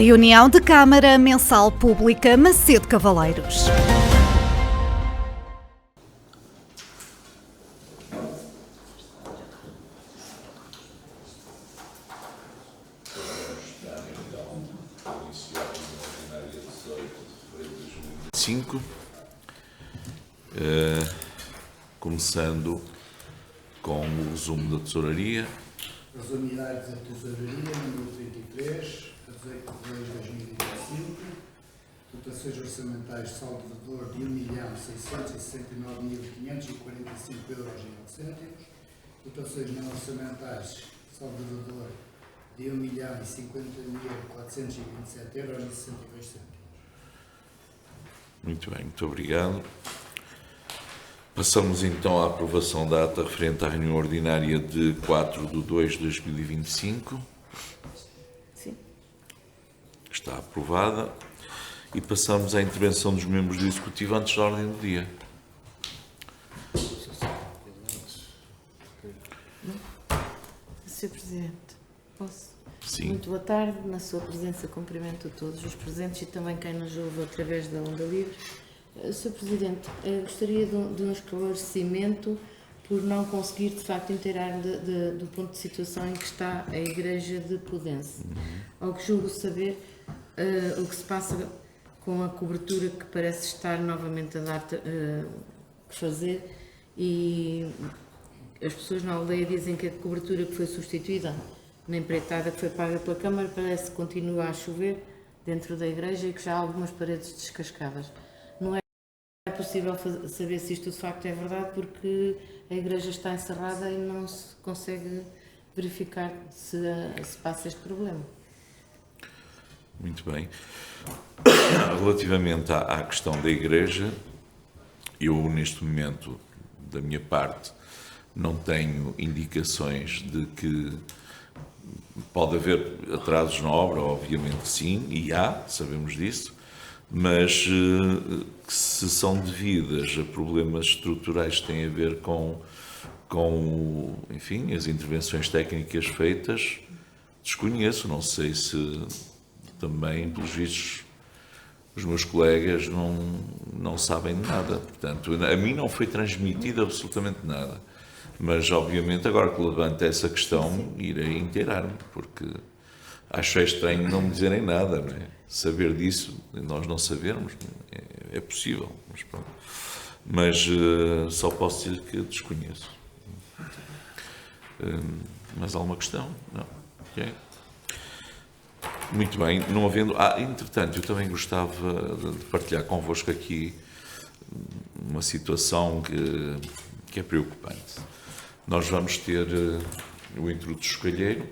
Reunião de Câmara Mensal Pública Macedo Cavaleiros. Começando com o resumo da tesouraria. As unidades da tesouraria, número 33, a 18 de 2 de 2025, dotações orçamentais salvador de 1.669.545,09 €, dotações não orçamentais salvador de 1.050.427,62 €. Muito bem, muito obrigado. Passamos então à aprovação da ata referente à reunião ordinária de 4 de 2 de 2025. Sim. Está aprovada. E passamos à intervenção dos membros do Executivo antes da ordem do dia. Sr. Presidente, posso? Sim. Muito boa tarde. Na sua presença, cumprimento todos os presentes e também quem nos ouve através da Onda Livre. Sr. Presidente, gostaria de um esclarecimento por não conseguir, de facto, inteirar-me do ponto de situação em que está a Igreja de Pudense. Ao que julgo saber, o que se passa com a cobertura que parece estar novamente a dar fazer, e as pessoas na aldeia dizem que a cobertura que foi substituída na empreitada que foi paga pela Câmara parece que continua a chover dentro da igreja e que já há algumas paredes descascadas. Não é possível saber se isto de facto é verdade, porque a igreja está encerrada e não se consegue verificar se passa este problema. Muito bem. Relativamente à questão da igreja, eu neste momento, da minha parte, não tenho indicações de que pode haver atrasos na obra, obviamente sim, e há, sabemos disso, mas que se são devidas a problemas estruturais que têm a ver com enfim, as intervenções técnicas feitas, desconheço, não sei se também, pelos vistos, os meus colegas não sabem de nada. Portanto, a mim não foi transmitido absolutamente nada. Mas, obviamente, agora que levanto essa questão, irei inteirar-me, porque acho estranho não me dizerem nada, não é? Saber disso, nós não sabermos, é possível, mas pronto. Mas só posso dizer que desconheço. Mas há alguma questão? Não? Ok. Muito bem, não havendo... entretanto, eu também gostava de partilhar convosco aqui uma situação que é preocupante. Nós vamos ter o introduto chocalheiro.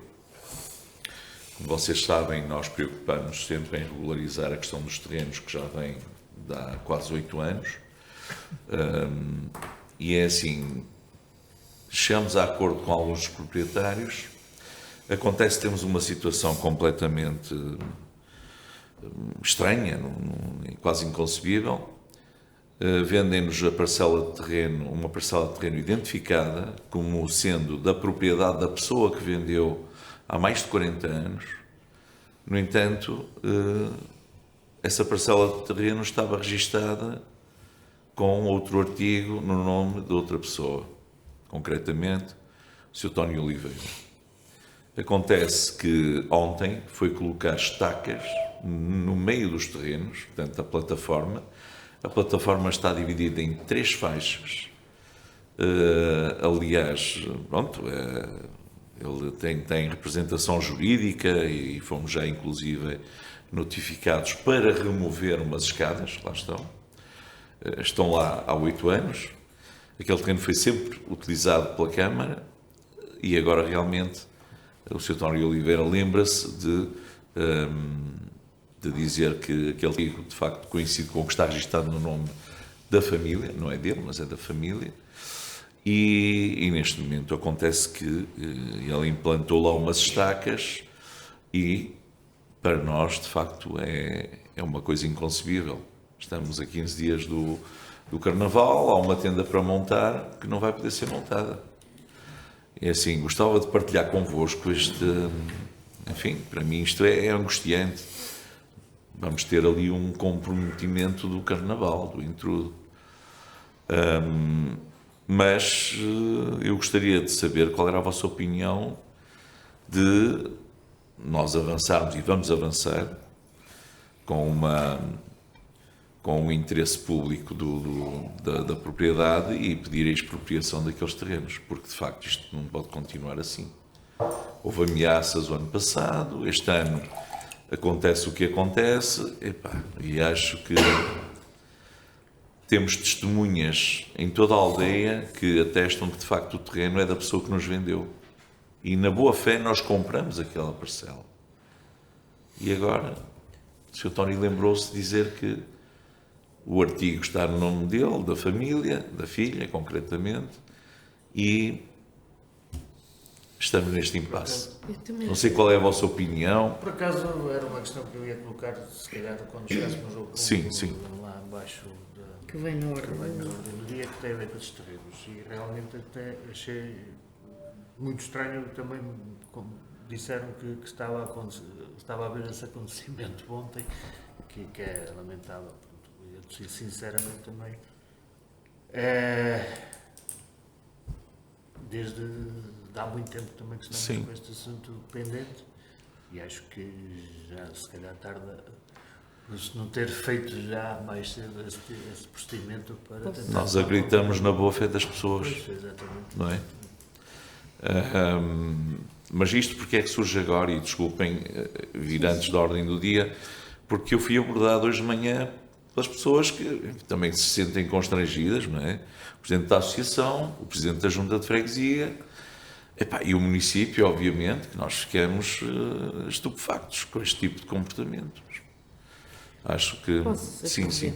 Como vocês sabem, nós preocupamos sempre em regularizar a questão dos terrenos, que já vem de há quase 8 anos. E é assim, chegamos a acordo com alguns dos proprietários. Acontece que temos uma situação completamente estranha, quase inconcebível. Vendem-nos a parcela de terreno, uma parcela de terreno identificada como sendo da propriedade da pessoa que vendeu há mais de 40 anos. No entanto, essa parcela de terreno estava registada com outro artigo no nome de outra pessoa, concretamente o Sr. António Oliveira. Acontece que ontem foi colocar estacas no meio dos terrenos, portanto, a plataforma. A plataforma está dividida em 3 faixas. Aliás, pronto, ele tem representação jurídica e fomos já, inclusive, notificados para remover umas escadas, lá estão. Estão lá há 8 anos. Aquele terreno foi sempre utilizado pela Câmara e agora, realmente, o Sr. António Oliveira lembra-se de dizer que aquele artigo, de facto, coincide com o que está registado no nome da família, não é dele, mas é da família, e neste momento acontece que ele implantou lá umas estacas e, para nós, de facto, é uma coisa inconcebível. Estamos a 15 dias do Carnaval, há uma tenda para montar que não vai poder ser montada. É assim, gostava de partilhar convosco enfim, para mim isto é angustiante. vamos ter ali um comprometimento do carnaval, do intrudo. Mas eu gostaria de saber qual era a vossa opinião de nós avançarmos, e vamos avançar, com um interesse público da propriedade e pedir a expropriação daqueles terrenos, porque de facto isto não pode continuar assim. Houve ameaças o ano passado, este ano acontece o que acontece, e acho que temos testemunhas em toda a aldeia que atestam que de facto o terreno é da pessoa que nos vendeu. E na boa fé nós compramos aquela parcela. E agora, o Sr. Tony lembrou-se de dizer que o artigo está no nome dele, da família, da filha, concretamente, e estamos neste impasse. Não sei qual é a vossa opinião. Por acaso era uma questão que eu ia colocar, se calhar, quando chegássemos ao ponto Sim. lá abaixo Que vem na ordem. do dia, que tem a ver com esses terrenos. E realmente até achei muito estranho também, como disseram que estava a haver esse acontecimento ontem, que é lamentável. Eu, sinceramente, também, desde há muito tempo também que estamos com este assunto pendente, e acho que já se calhar tarda se não ter feito já mais cedo esse procedimento para tentar... Nós acreditamos na boa fé das pessoas, exatamente. não é? Mas isto porque é que surge agora, e desculpem vir antes da ordem do dia, porque eu fui abordado hoje de manhã pelas pessoas que também se sentem constrangidas, não é? O Presidente da Associação, o Presidente da Junta de Freguesia, e o município, obviamente, que nós ficamos estupefactos com este tipo de comportamento. Acho que... Sim.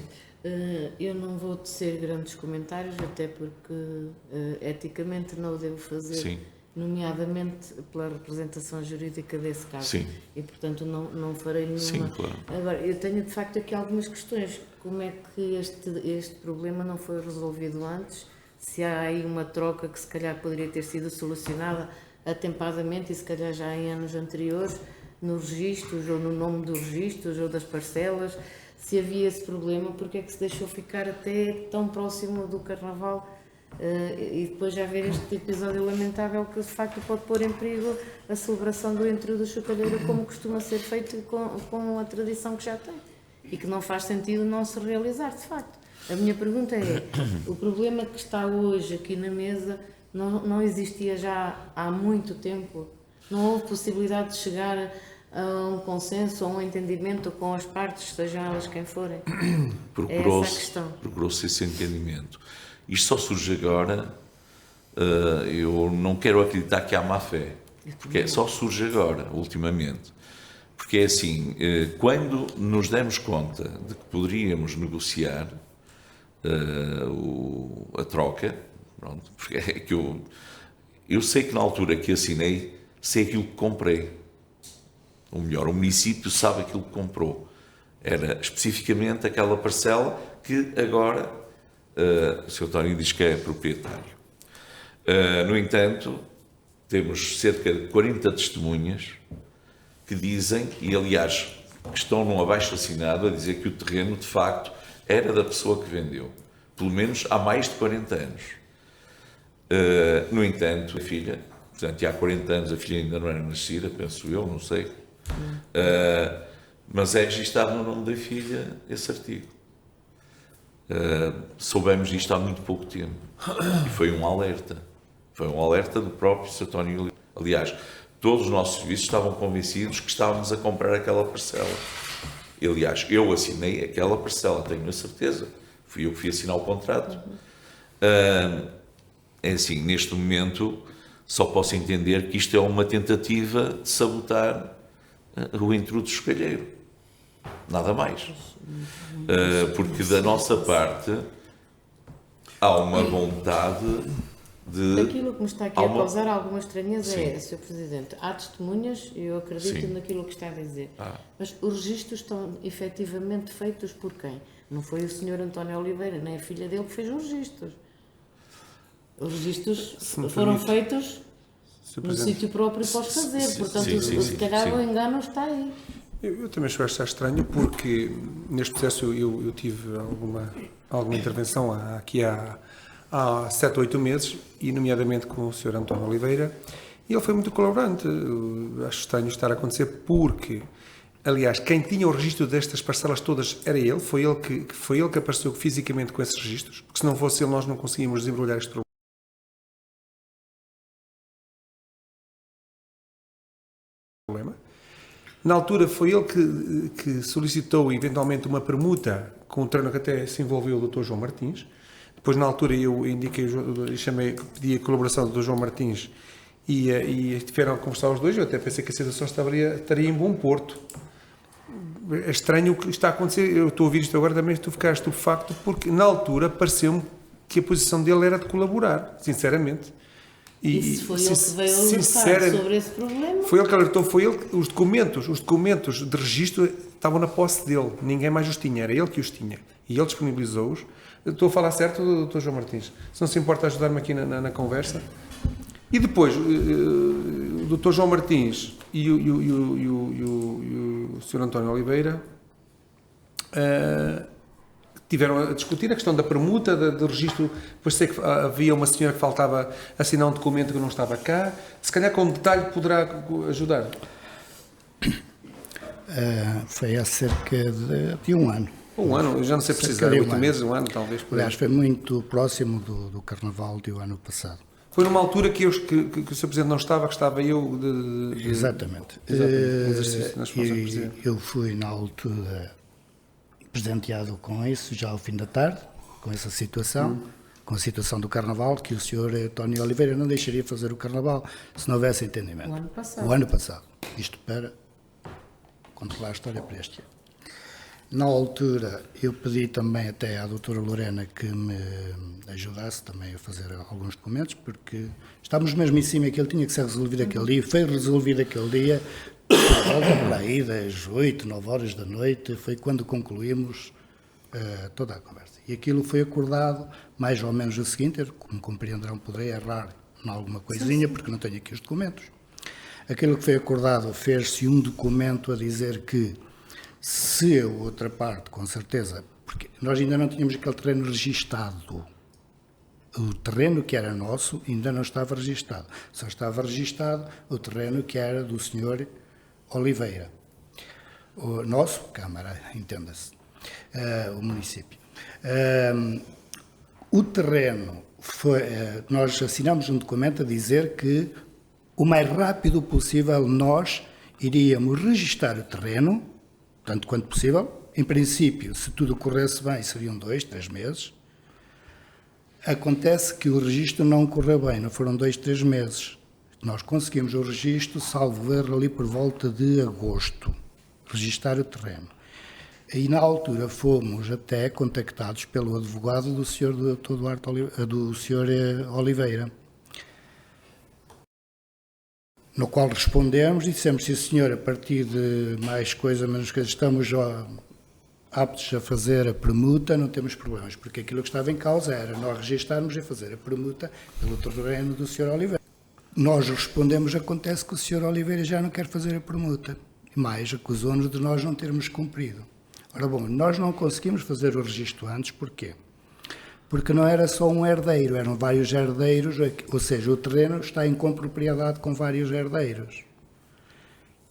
Eu não vou tecer grandes comentários, até porque eticamente não o devo fazer, Sim. nomeadamente pela representação jurídica desse caso. Sim. E, portanto, não farei nenhuma... Sim, claro. Agora, eu tenho, de facto, aqui algumas questões. Como é que este problema não foi resolvido antes? Se há aí uma troca que, se calhar, poderia ter sido solucionada atempadamente e, se calhar, já em anos anteriores, nos registros, ou no nome dos registros, ou das parcelas, se havia esse problema, porque é que se deixou ficar até tão próximo do Carnaval e depois já ver este episódio lamentável que de facto pode pôr em perigo a celebração do Entrudo do Chocalheiro, como costuma ser feito com a tradição que já tem e que não faz sentido não se realizar, de facto. A minha pergunta é, o problema que está hoje aqui na mesa não existia já há muito tempo? Não houve possibilidade de chegar a um consenso, a um entendimento com as partes, sejam elas quem forem? Procurou-se esse entendimento. Isto só surge agora, eu não quero acreditar que há má fé, porque só surge agora, ultimamente. Porque é assim, quando nos demos conta de que poderíamos negociar a troca, pronto, porque é que eu sei que na altura que assinei, sei aquilo que comprei. Ou melhor, o município sabe aquilo que comprou. Era especificamente aquela parcela que agora o Sr. António diz que é proprietário. No entanto, temos cerca de 40 testemunhas que dizem, e aliás, que estão num abaixo-assinado a dizer que o terreno, de facto, era da pessoa que vendeu. Pelo menos há mais de 40 anos. No entanto, a filha, portanto, há 40 anos a filha ainda não era nascida, penso eu, não sei. Mas é registado no nome da filha esse artigo. Soubemos disto há muito pouco tempo e foi um alerta do próprio Sr. António. Aliás, todos os nossos serviços estavam convencidos que estávamos a comprar aquela parcela. Aliás, eu assinei aquela parcela, tenho a certeza, fui eu que fui assinar o contrato. É assim, neste momento só posso entender que isto é uma tentativa de sabotar o Entrudo do Chocalheiro, nada mais, porque da nossa parte há uma vontade de... Aquilo que me está aqui a causar alguma estranheza é, Sr. Presidente, há testemunhas, e eu acredito naquilo que está a dizer, mas os registros estão efetivamente feitos por quem? Não foi o Sr. António Oliveira, nem a filha dele que fez os registros. Os registros foram feitos no sítio próprio para os fazer, portanto, se calhar o engano está aí. Eu também estou a achar estranho porque neste processo eu tive alguma intervenção aqui há 7 ou 8 meses, e nomeadamente com o Sr. António Oliveira, e ele foi muito colaborante. Acho estranho estar a acontecer porque, aliás, quem tinha o registro destas parcelas todas era ele, foi ele que apareceu fisicamente com esses registros, porque se não fosse ele nós não conseguíamos desembrulhar este problema. Na altura foi ele que solicitou eventualmente uma permuta com o terreno que até se envolveu o Dr. João Martins. Depois, na altura, eu indiquei, pedi a colaboração do Dr. João Martins e estiveram a conversar os dois. Eu até pensei que a situação estaria em bom porto. É estranho o que está a acontecer. Eu estou a ouvir isto agora, também estou a ficar estupefacto, porque na altura pareceu-me que a posição dele era de colaborar, sinceramente. E se foi ele que veio alertar sobre esse problema? Foi ele que alertou, os documentos de registro estavam na posse dele, ninguém mais os tinha, era ele que os tinha. E ele disponibilizou-os. Estou a falar certo, Dr. João Martins? Se não se importa ajudar-me aqui na conversa. E depois, o Dr. João Martins e o Sr. António Oliveira tiveram a discutir a questão da permuta, do registro. Depois sei que havia uma senhora que faltava assinar um documento que não estava cá. Se calhar com detalhe poderá ajudar. Foi há cerca de um ano. Um ano, eu já não sei precisar, 8 meses, um ano talvez. Aliás, foi muito próximo do Carnaval do ano passado. Foi numa altura que o Sr. Presidente não estava, que estava eu Exatamente. Eu fui na altura presenteado com isso, já ao fim da tarde, com essa situação, com a situação do Carnaval, que o Sr. António Oliveira não deixaria fazer o Carnaval se não houvesse entendimento. O ano passado. O ano passado. Isto para controlar a história para este ano. Na altura, eu pedi também até à doutora Lorena que me ajudasse também a fazer alguns documentos, porque estávamos mesmo em cima que ele tinha que ser resolvido aquele dia, foi resolvido aquele dia, por aí das 8, 9 horas da noite, foi quando concluímos toda a conversa. E aquilo foi acordado mais ou menos o seguinte, eu, como compreenderão, poderei errar em alguma coisinha, porque não tenho aqui os documentos. Aquilo que foi acordado, fez-se um documento a dizer que se a outra parte, com certeza, porque nós ainda não tínhamos aquele terreno registado, o terreno que era nosso ainda não estava registado, só estava registado o terreno que era do Sr. Oliveira, o nosso, Câmara, entenda-se, o município. O terreno, nós assinamos um documento a dizer que o mais rápido possível nós iríamos registar o terreno, tanto quanto possível. Em princípio, se tudo corresse bem, seriam 2, 3 meses. Acontece que o registro não correu bem, não foram 2, 3 meses. Nós conseguimos o registro, salvo erro, ali por volta de agosto, registar o terreno. E na altura fomos até contactados pelo advogado do Sr. do Sr. Oliveira, no qual respondemos e dissemos: sim senhor, a partir de mais coisa, menos coisa, estamos aptos a fazer a permuta, não temos problemas, porque aquilo que estava em causa era nós registarmos e fazer a permuta pelo terreno do Sr. Oliveira. Nós respondemos: acontece que o Sr. Oliveira já não quer fazer a permuta, e mais, acusou-nos de nós não termos cumprido. Ora bom, nós não conseguimos fazer o registro antes, porquê? Porque não era só um herdeiro, eram vários herdeiros, ou seja, o terreno está em compropriedade com vários herdeiros.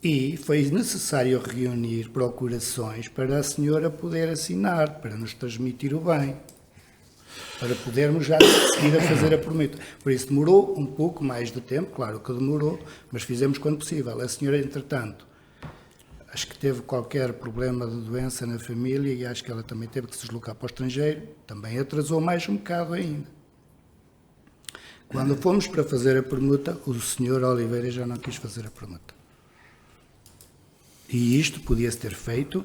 E foi necessário reunir procurações para a senhora poder assinar, para nos transmitir o bem, para podermos já seguir a fazer a permuta. Por isso demorou um pouco mais de tempo, claro que demorou, mas fizemos quando possível. A senhora, entretanto, acho que teve qualquer problema de doença na família e acho que ela também teve que se deslocar para o estrangeiro, também atrasou mais um bocado ainda. Quando fomos para fazer a permuta, o Sr. Oliveira já não quis fazer a permuta. E isto podia-se ter feito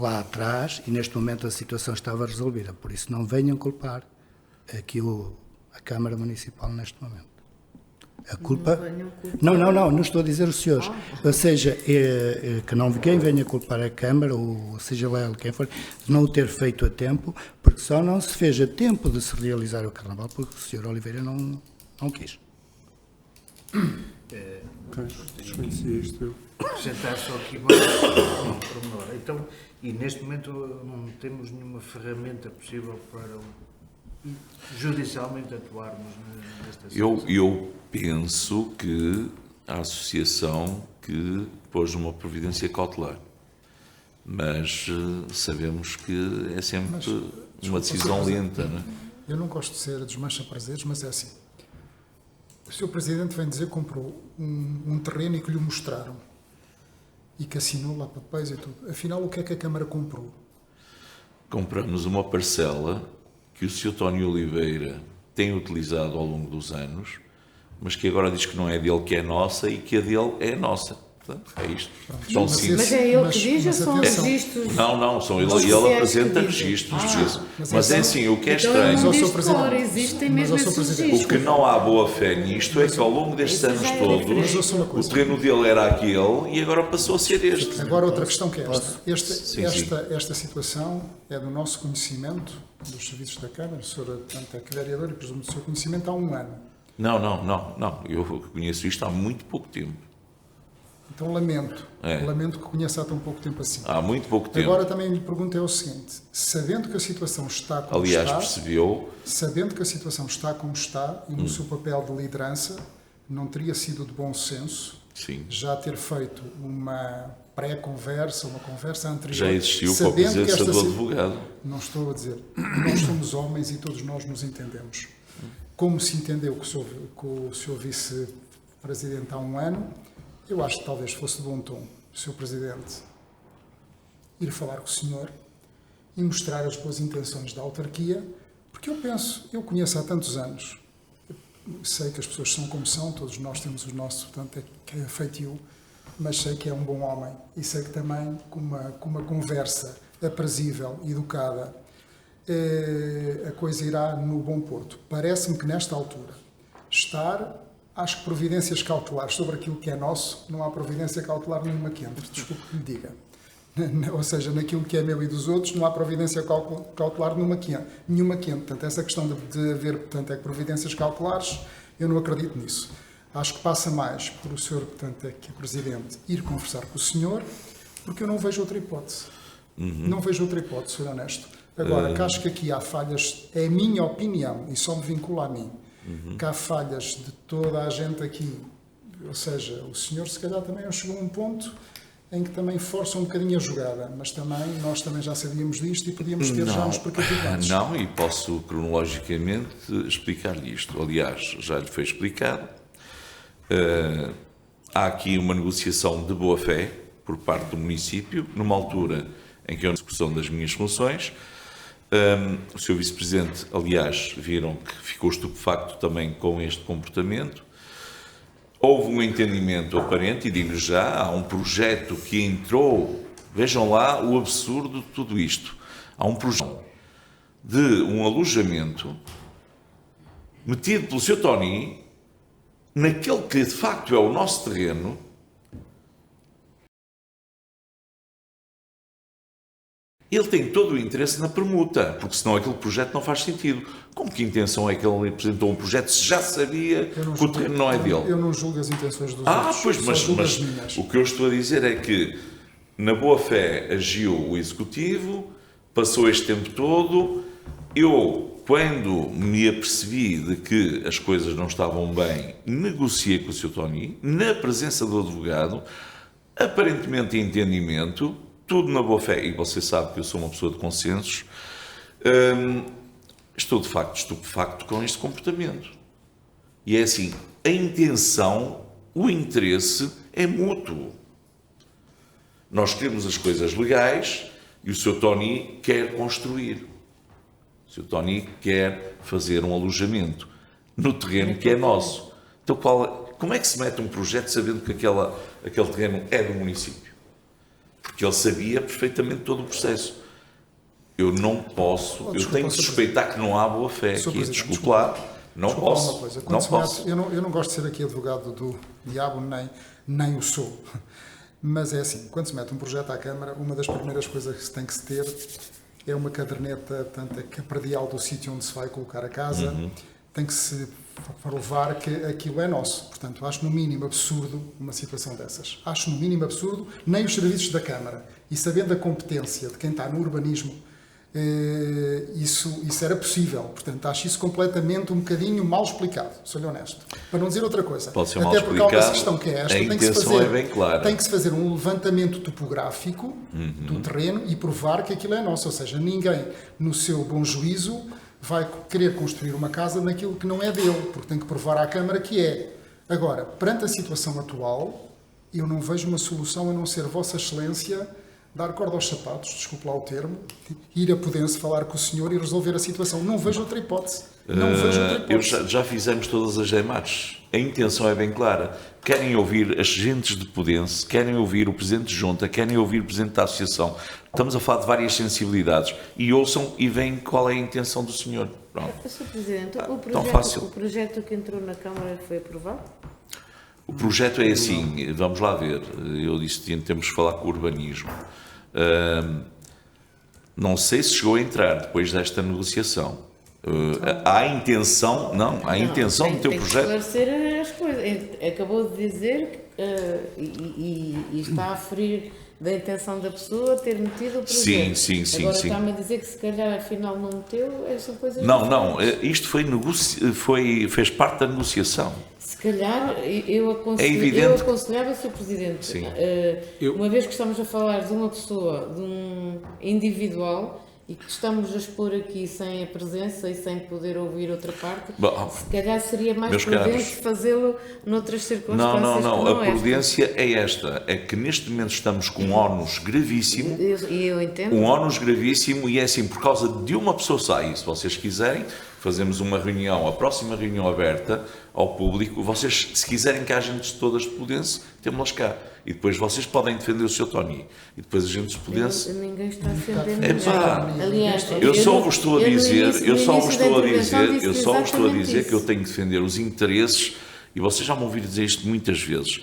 lá atrás e neste momento a situação estava resolvida. Por isso não venham culpar aqui a Câmara Municipal neste momento. A culpa... Não estou a dizer os senhores. Ou seja, que não quem venha culpar a Câmara, ou seja lá ele quem for, de não o ter feito a tempo, porque só não se fez a tempo de se realizar o Carnaval, porque o Sr. Oliveira não quis. Desconheci isto. Acrescentar só aqui Então, e neste momento não temos nenhuma ferramenta possível para judicialmente atuarmos nesta situação. Eu penso que a associação que pôs uma providência cautelar, mas sabemos que é sempre uma decisão lenta, não é? Eu não gosto de ser desmancha-prazeres, mas é assim. O Sr. Presidente vem dizer que comprou um terreno e que lhe mostraram e que assinou lá papéis e tudo. Afinal, o que é que a Câmara comprou? Compramos uma parcela que o Sr. Tony Oliveira tem utilizado ao longo dos anos, mas que agora diz que não é dele, que é nossa, e que a dele é nossa. Portanto, é isto. São mas cinco. Mas é ele que diz ou mas são atenção. registros? Não, são ele Mas apresenta que registros. mas Mas é então- assim, o que é Então ele estranho, não Mas, ó, diz Sr. Presidente, fora, existem mas, mesmo ó, Sr. esses Presidente, o registros. que não há boa fé nisto é que ao longo destes Isso anos já é todos, diferente. Mas ouça uma o coisa. terreno dele era aquele e agora passou a ser este. Agora outra questão que é Sim, esta situação é do nosso conhecimento, dos serviços da Câmara, o senhor, portanto, é que vereador e presumo do seu conhecimento há um ano. Não. Eu conheço isto há muito pouco tempo. Então lamento É. que conheça há tão pouco tempo assim. Há muito pouco tempo. Agora também lhe pergunto é o seguinte, sabendo que a situação está como Aliás, está, percebeu, sabendo que a situação está como está e no seu papel de liderança, não teria sido de bom senso sim, já ter feito uma pré-conversa, uma conversa anterior. já existiu com a sabendo que presença esta do si- advogado. Não estou a dizer, nós somos homens e todos nós nos entendemos. Como se entendeu com o Sr. Vice-Presidente há um ano, eu acho que talvez fosse de bom tom o Sr. Presidente ir falar com o senhor e mostrar as boas intenções da autarquia, porque eu conheço há tantos anos, sei que as pessoas são como são, todos nós temos o nosso, portanto, é feitio, mas sei que é um bom homem e sei que também com uma conversa aprazível, educada, a coisa irá no bom porto. Parece-me que nesta altura acho que providências cautelares sobre aquilo que é nosso, não há providência cautelar nenhuma que entre, desculpe que lhe diga. Ou seja, naquilo que é meu e dos outros, não há providência cautelar nenhuma que entre. Portanto, essa questão de haver, portanto, providências cautelares, eu não acredito nisso. Acho que passa mais por o senhor, portanto, que é Presidente, ir conversar com o senhor, porque eu não vejo outra hipótese. Não vejo outra hipótese, ser honesto. Agora, que acho que aqui há falhas, é a minha opinião, e só me vincula a mim, que há falhas de toda a gente aqui. Ou seja, o senhor se calhar também chegou a um ponto em que também força um bocadinho a jogada, mas também nós também já sabíamos disto e podíamos ter já uns percativos antes. Não, e posso cronologicamente explicar-lhe isto. Aliás, já lhe foi explicado. Há aqui uma negociação de boa-fé por parte do município, numa altura em que eu, na execução das minhas funções, o Sr. Vice-Presidente, aliás, viram que ficou estupefacto também com este comportamento. Houve um entendimento aparente, e digo já, há um projeto que entrou, vejam lá o absurdo de tudo isto. Há um projeto de um alojamento metido pelo Sr. Tony naquele que de facto é o nosso terreno. Ele tem todo o interesse na permuta, porque senão aquele projeto não faz sentido. Com que intenção é que ele apresentou um projeto se já sabia que o terreno não é dele? Eu não julgo as intenções dos outros, Pois, só julgo as mas minhas. o que eu estou a dizer é que, na boa-fé, agiu o Executivo, passou este tempo todo. Eu, quando me apercebi de que as coisas não estavam bem, negociei com o Sr. Tony, na presença do advogado, aparentemente em entendimento, tudo na boa-fé, e você sabe que eu sou uma pessoa de consensos, estou de facto estupefacto com este comportamento. E é assim, a intenção, o interesse é mútuo. Nós queremos as coisas legais e o Sr. Tony quer construir. O Sr. Tony quer fazer um alojamento no terreno que é nosso. Então, como é que se mete um projeto sabendo que aquele terreno é do município? Porque ele sabia perfeitamente todo o processo. Eu não posso, eu tenho de suspeitar que não há boa fé aqui. Desculpe lá, não posso. Não posso. Eu não gosto de ser aqui advogado do diabo, nem o sou. Mas é assim, quando se mete um projeto à Câmara, uma das primeiras coisas que se tem que se ter é uma caderneta, portanto, a predial do sítio onde se vai colocar a casa, tem que se provar que aquilo é nosso. Portanto, acho no mínimo absurdo uma situação dessas. Acho no mínimo absurdo, nem os serviços da Câmara, e sabendo a competência de quem está no urbanismo, isso era possível. Portanto, acho isso completamente um bocadinho mal explicado, sou-lhe honesto. Para não dizer outra coisa. Pode ser mal até porque há uma explicado, questão que é esta, a intenção é bem clara. tem que se fazer um levantamento topográfico do terreno e provar que aquilo é nosso. Ou seja, ninguém, no seu bom juízo, vai querer construir uma casa naquilo que não é dele, porque tem que provar à Câmara que é. Agora, perante a situação atual, eu não vejo uma solução a não ser Vossa Excelência dar corda aos sapatos, desculpe lá o termo, ir a Podense falar com o senhor e resolver a situação. Não vejo outra hipótese. Não vejo outra hipótese. Já fizemos todas as GEMATs. A intenção é bem clara. Querem ouvir as gentes de Podense, querem ouvir o Presidente de Junta, querem ouvir o Presidente da Associação. Estamos a falar de várias sensibilidades. E ouçam e veem qual é a intenção do senhor. Pronto. Sr. Presidente, Tão fácil. o projeto que entrou na Câmara foi aprovado? O projeto é assim, vamos lá ver. Eu disse que temos que falar com o urbanismo. Não sei se chegou a entrar depois desta negociação. Há a intenção, do teu projeto. Tem que esclarecer as coisas. Acabou de dizer e está a ferir da intenção da pessoa ter metido o projeto. Sim. Agora está-me a dizer que se calhar afinal não meteu, são coisas Não, diferentes. isto fez parte da negociação. Se calhar eu evidente. aconselhava, Sr. Presidente, uma vez que estamos a falar de uma pessoa, de um individual, e que estamos a expor aqui sem a presença e sem poder ouvir outra parte, se calhar seria mais prudente fazê-lo noutras circunstâncias. Não. A prudência é esta, é que neste momento estamos com um ónus gravíssimo. E eu entendo. Um ónus gravíssimo e é assim, por causa de uma pessoa sai, se vocês quiserem, fazemos uma reunião, a próxima reunião aberta ao público, vocês, se quiserem que haja gente todas de Podense, temos-las cá. E depois vocês podem defender o Sr. Tony. E depois a gente de Podense... Ninguém está a defender ninguém. Aliás, eu só vos estou a dizer que eu tenho que defender os interesses, e vocês já me ouviram dizer isto muitas vezes.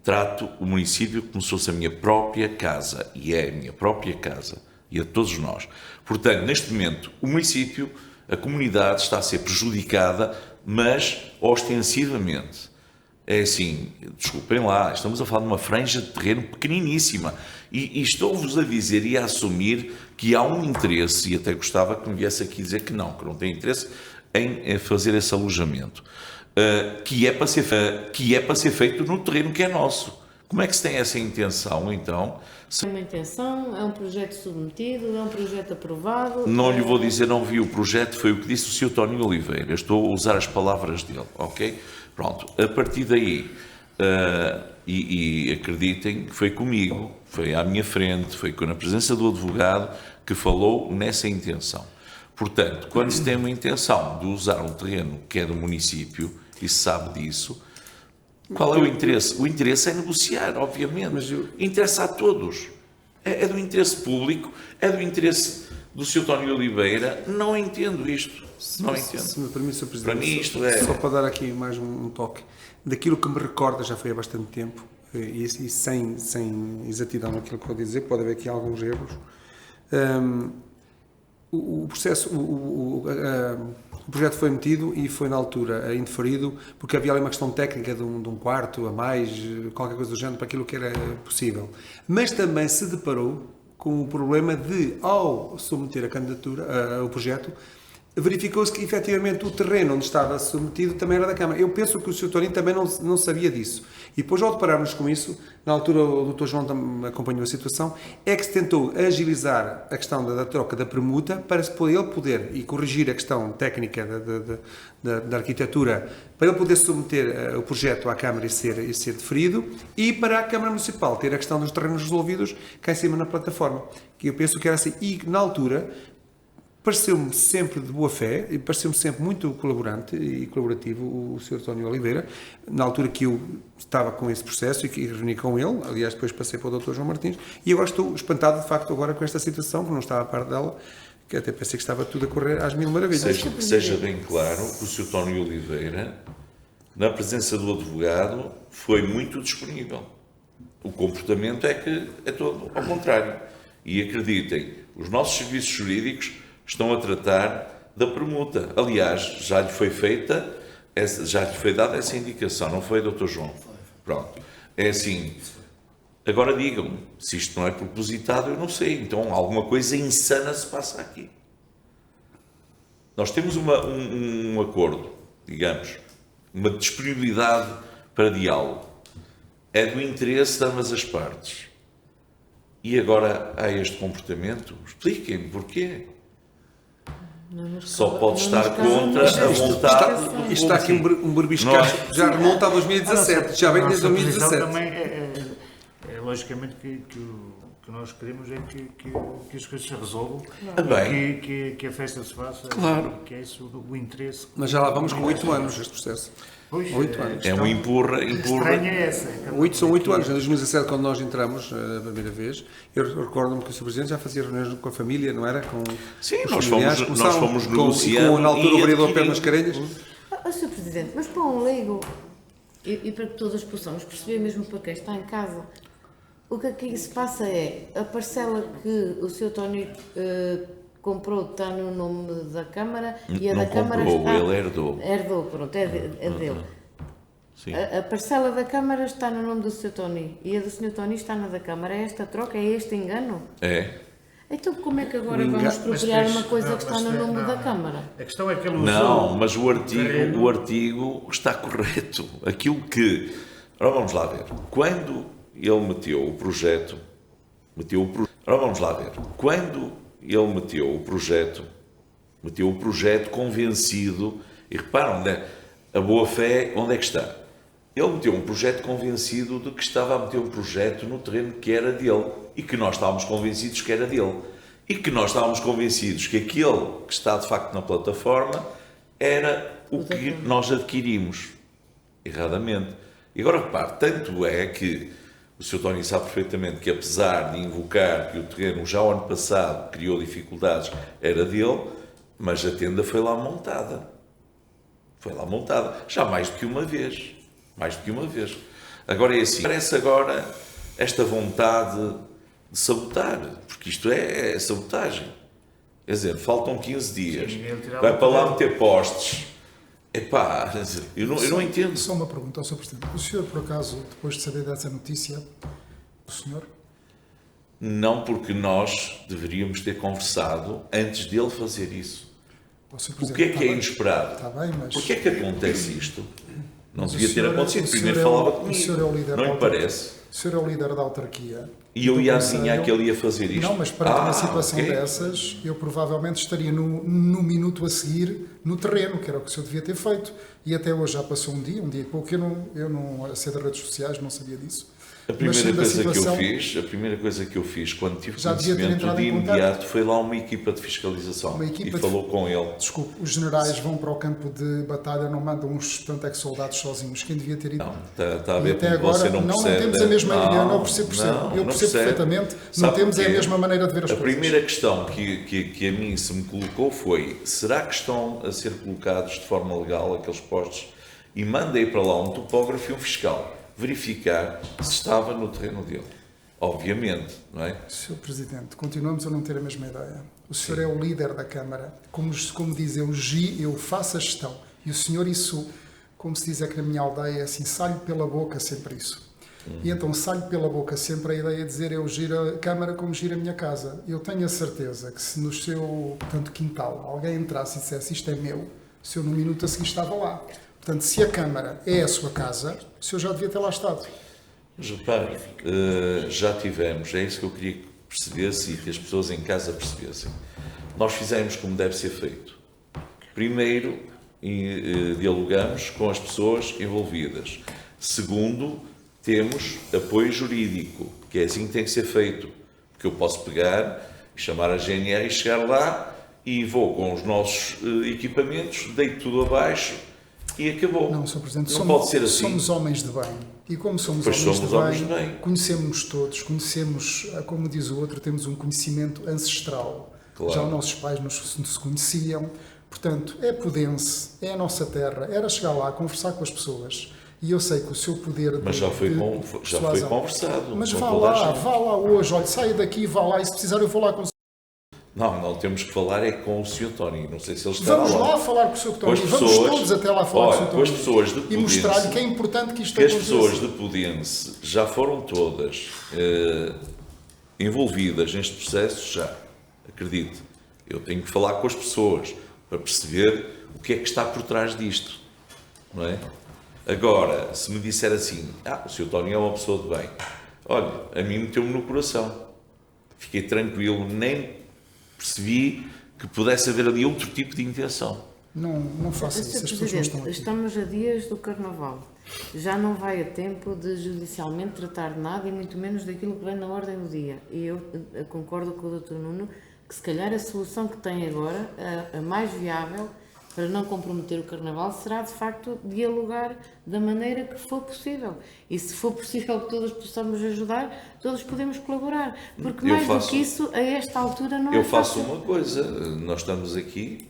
Trato o município como se fosse a minha própria casa, e é a minha própria casa, e a todos nós. Portanto, neste momento, o município, a comunidade está a ser prejudicada, mas ostensivamente. É assim, desculpem lá, estamos a falar de uma franja de terreno pequeniníssima e estou-vos a dizer e a assumir que há um interesse, e até gostava que me viesse aqui dizer que não tem interesse em fazer esse alojamento, que é para ser feito no terreno que é nosso. Como é que se tem essa intenção, então? É uma intenção, é um projeto submetido, é um projeto aprovado. Não lhe vou dizer, não vi o projeto, foi o que disse o Sr. Tónio Oliveira. Estou a usar as palavras dele, ok? Pronto, a partir daí, e acreditem que foi comigo, foi à minha frente, foi na presença do advogado que falou nessa intenção. Portanto, quando se tem uma intenção de usar um terreno que é do município, e se sabe disso, qual é o interesse? O interesse é negociar, obviamente. Interessa a todos. É do interesse público, é do interesse do Sr. Tónio Oliveira. Não entendo isto. Não entendo. Se me permite, Sr. Presidente, para mim isto é... Só para dar aqui mais um toque. Daquilo que me recorda, já foi há bastante tempo, e sem exatidão naquilo que vou dizer, pode haver aqui alguns erros. O processo, o projeto foi metido e foi na altura indeferido porque havia ali uma questão técnica de um quarto a mais, qualquer coisa do género, para aquilo que era possível. Mas também se deparou com o problema de, ao submeter a candidatura, o projeto, verificou-se que efetivamente o terreno onde estava submetido também era da Câmara. Eu penso que o Sr. Toninho também não sabia disso. E depois, ao depararmos com isso, na altura o Dr. João também acompanhou a situação, é que se tentou agilizar a questão da troca da permuta para ele poder, e corrigir a questão técnica da arquitetura, para ele poder submeter o projeto à Câmara e ser deferido, e para a Câmara Municipal ter a questão dos terrenos resolvidos cá em cima na plataforma. Que eu penso que era assim. E na altura pareceu-me sempre de boa fé e pareceu-me sempre muito colaborante e colaborativo o Sr. Tónio Oliveira, na altura que eu estava com esse processo e que reuni com ele, aliás depois passei para o Dr. João Martins, e agora estou espantado de facto agora com esta situação, que não estava a par dela, que até pensei que estava tudo a correr às mil maravilhas. Seja bem claro que o Sr. Tónio Oliveira, na presença do advogado, foi muito disponível. O comportamento é todo ao contrário. E acreditem, os nossos serviços jurídicos estão a tratar da permuta. Aliás, já lhe foi feita, já lhe foi dada essa indicação, não foi, Dr. João? Pronto. É assim, agora digam-me, se isto não é propositado, eu não sei, então alguma coisa insana se passa aqui. Nós temos um acordo, digamos, uma disponibilidade para diálogo. É do interesse de ambas as partes. E agora há este comportamento? Expliquem-me porquê. Só pode estar contra a vontade do Isto está aqui um berbiscacho que já remonta a 2017, já vem desde A nossa posição 2017. também é logicamente que o que nós queremos é que as coisas se resolvam, Bem. que a festa se faça, Claro. que é isso o interesse. Mas já lá vamos com 8 anos este processo. Pois, 8 anos. É um empurra. Estranha é essa. São 8 anos. Em 2017, quando nós entramos a primeira vez, eu recordo-me que o Sr. Presidente já fazia reuniões com a família, não era? Sim, os nós familiares. fomos Começaram negociando com, na altura, o e vereador Pedro adquirindo. Mascarenhas. Sr. Presidente, mas para um leigo e para que todos possamos perceber, mesmo para quem está em casa, o que aqui se passa é a parcela que o Sr. Tony comprou está no nome da Câmara e a Não da Câmara comprou, está... ele herdou. Herdou, pronto, é dele. Sim. A parcela da Câmara está no nome do Sr. Tony e a do Sr. Tony está na da Câmara. É esta troca? É este engano? É. Então como é que agora O vamos engano- expropriar uma coisa Não, que está mas no nome não, da não. Câmara? A questão é que ele usou... Não, mas o terreno. artigo está correto. Aquilo que... Ora, vamos lá ver. Quando ele meteu o projeto... Ora, vamos lá ver. Quando ele meteu o projeto convencido... E reparam, onde é, a boa-fé, onde é que está? Ele meteu um projeto convencido de que estava a meter um projeto no terreno que era dele. E que nós estávamos convencidos que era dele. E que nós estávamos convencidos que aquele que está de facto na plataforma era o que nós adquirimos. Erradamente. E agora repare, tanto é que o Sr. Tony sabe perfeitamente que apesar de invocar que o terreno já o ano passado criou dificuldades, era dele, mas a tenda foi lá montada. Foi lá montada. Já mais do que uma vez. Mais do que uma vez. Agora é assim. Parece agora esta vontade de sabotar. Porque isto é sabotagem. Quer dizer, faltam 15 dias. Sim, ele tirava Vai para lá o meter postes. Epá, eu não entendo. Só uma pergunta ao Sr. Presidente. O senhor, por acaso, depois de saber dessa notícia, o senhor? Não, porque nós deveríamos ter conversado antes dele fazer isso. O Sr. O Presidente, que é que está é bem? inesperado? Está bem, mas... Porquê é que acontece isto? Não Mas o devia ter senhor- acontecido. o Primeiro senhor é o- falava o senhor comigo. é o líder Não da lhe parece? O senhor é o líder da autarquia. E eu do ia Conselho. adivinhar que ele ia fazer isto. Não, mas para uma situação ok. dessas, eu provavelmente estaria no minuto a seguir no terreno, que era o que o senhor devia ter feito. E até hoje já passou um dia e pouco. Eu não acendo as redes sociais, não sabia disso. A Mas primeira sendo a coisa situação- que eu fiz quando tive Já devia ter conhecimento entrado de em contato. imediato foi lá uma equipa de fiscalização Uma equipa e de- falou com ele. Desculpe, os generais vão para o campo de batalha, não mandam uns tanto é que soldados sozinhos. Quem devia ter ido? Não, está a E ver até como agora você não percebe. temos a mesma Não, eu não percebo. não, Eu não percebo percebe. perfeitamente. Não Sabe temos é a porquê? mesma maneira de ver as A coisas. primeira questão que a mim se me colocou foi: será que estão a ser colocados de forma legal aqueles postos? E mandei para lá um topógrafo e um fiscal verificar se estava no terreno dele. Obviamente, não é? Sr. Presidente, continuamos a não ter a mesma ideia. O senhor é o líder da Câmara. Como diz, eu faço a gestão. E o senhor, isso, como se diz aqui na minha aldeia, é assim, sai-lhe pela boca sempre isso. E então sai-lhe pela boca sempre a ideia de dizer eu giro a Câmara como giro a minha casa. Eu tenho a certeza que se no seu, portanto, quintal alguém entrasse e dissesse isto é meu, o senhor no minuto a seguir estava lá. Portanto, se a Câmara é a sua casa, o senhor já devia ter lá estado. Mas repare, já tivemos, é isso que eu queria que percebesse e que as pessoas em casa percebessem. Nós fizemos como deve ser feito. Primeiro, dialogamos com as pessoas envolvidas. Segundo, temos apoio jurídico, que é assim que tem que ser feito. Porque eu posso pegar, chamar a GNR e chegar lá e vou com os nossos equipamentos, deito tudo abaixo e acabou. Não, Sr. Presidente, Não pode ser assim. somos homens de bem. E como somos Pois homens, somos de, homens bem, de bem. conhecemos todos, conhecemos, como diz o outro, temos um conhecimento ancestral. Claro. Já os nossos pais se conheciam. Portanto, é Pudense, é a nossa terra. Era chegar lá, conversar com as pessoas. E eu sei que o seu poder Mas já foi persuasão- conversado. Mas com vá toda a lá, gente. vá lá hoje. Olha, saia daqui, vá lá. E se precisar eu vou lá com Não, temos que falar é com o Sr. Tony. Não sei se ele estará Vamos lá falar com o Sr. Tony. Vamos todos até lá falar com o Sr. com as Tony. pessoas de E Pudense, mostrar-lhe que é importante que isto que as aconteça. pessoas de Pudense já foram todas envolvidas neste processo, já. Acredite. Eu tenho que falar com as pessoas para perceber o que é que está por trás disto. Não é? Agora, se me disser assim, o Sr. Tony é uma pessoa de bem, olha, a mim meteu-me no coração. Fiquei tranquilo, nem percebi que pudesse haver ali outro tipo de intenção. Não faça isso, as pessoas não estão aqui. Estamos a dias do Carnaval. Já não vai a tempo de judicialmente tratar de nada e muito menos daquilo que vem na ordem do dia. E eu concordo com o Dr. Nuno que se calhar a solução que tem agora, a mais viável, para não comprometer o Carnaval, será de facto dialogar da maneira que for possível. E se for possível que todos possamos ajudar, todos podemos colaborar. Porque do que isso, a esta altura não é fácil. Eu faço uma coisa, nós estamos aqui,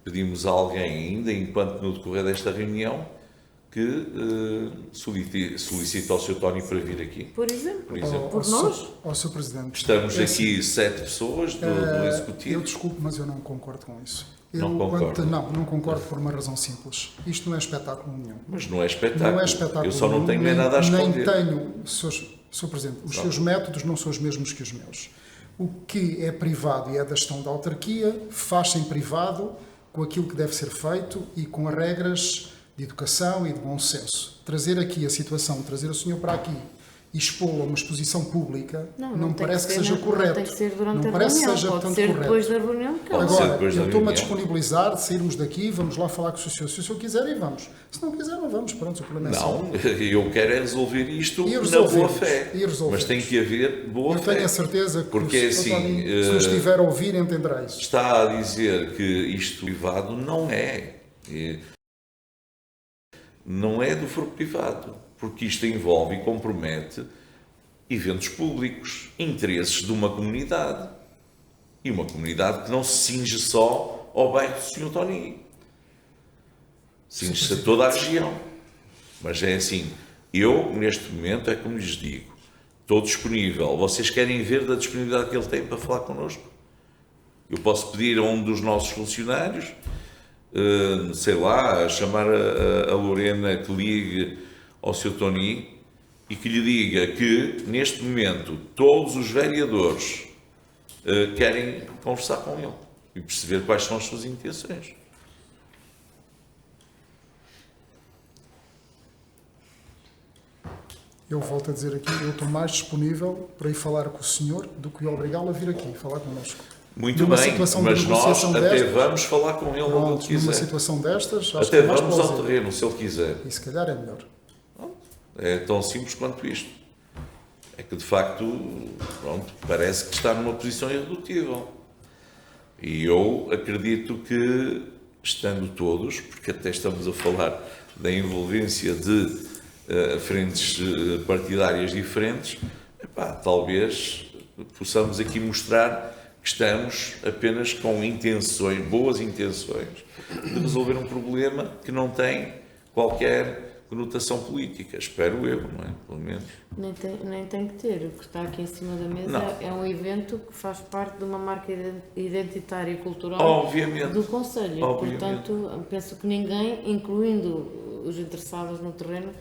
pedimos a alguém ainda, enquanto no decorrer desta reunião, que solicite ao Sr. Tony para vir aqui. Por exemplo, Por nós. Sr. Presidente. Estamos aqui 7 pessoas do Executivo. Eu desculpe, mas eu não concordo com isso. Não concordo? Não concordo por uma razão simples. Isto não é espetáculo nenhum. Mas não é espetáculo. Não é espetáculo. Eu só não tenho nem nada a esconder. Nem tenho, Sr. Presidente, os seus métodos não são os mesmos que os meus. O que é privado e é da gestão da autarquia, faz-se em privado com aquilo que deve ser feito e com as regras de educação e de bom senso. Trazer aqui a situação, trazer o senhor para aqui e expô-lo a uma exposição pública não parece que seja correto. Tem que ser durante não a parece reunião, que seja pode tanto ser correto. depois da reunião. Agora, eu estou-me a disponibilizar de sairmos daqui, vamos lá falar com o senhor. Se o senhor quiser, e vamos. Se não quiser, não vamos. Pronto, o problema é Não, eu quero é resolver isto e na boa fé. Mas tem que haver boa fé. Eu tenho a certeza que porque o assim, Tony, se nos estiver a ouvir, entenderá isso. Está a dizer que isto privado não é. Não é do foro privado, porque isto envolve e compromete eventos públicos, interesses de uma comunidade. E uma comunidade que não se cinge só ao bairro do Sr. Tony. Cinge-se a toda a região. Mas é assim, eu, neste momento, é como lhes digo, estou disponível. Vocês querem ver da disponibilidade que ele tem para falar connosco? Eu posso pedir a um dos nossos funcionários, sei lá, chamar a Lorena que ligue ao Sr. Tony e que lhe diga que, neste momento, todos os vereadores querem conversar com ele e perceber quais são as suas intenções. Eu volto a dizer aqui, eu estou mais disponível para ir falar com o senhor do que obrigá-lo a vir aqui falar connosco. Muito numa bem, situação mas de nós negociação até destas, vamos falar com ele onde ele quiser. Numa situação destas, acho até que é mais vamos ao plausível. terreno, se ele quiser. E se calhar é melhor. É tão simples quanto isto. É que, de facto, pronto, parece que está numa posição irredutível. E eu acredito que, estando todos, porque até estamos a falar da envolvência de frentes partidárias diferentes, talvez possamos aqui mostrar que estamos apenas com intenções, boas intenções, de resolver um problema que não tem qualquer conotação política, espero eu, não é? Pelo menos. Nem tem que ter. O que está aqui em cima da mesa é um evento que faz parte de uma marca identitária e cultural do Conselho. Obviamente. Portanto, penso que ninguém, incluindo os interessados no terreno,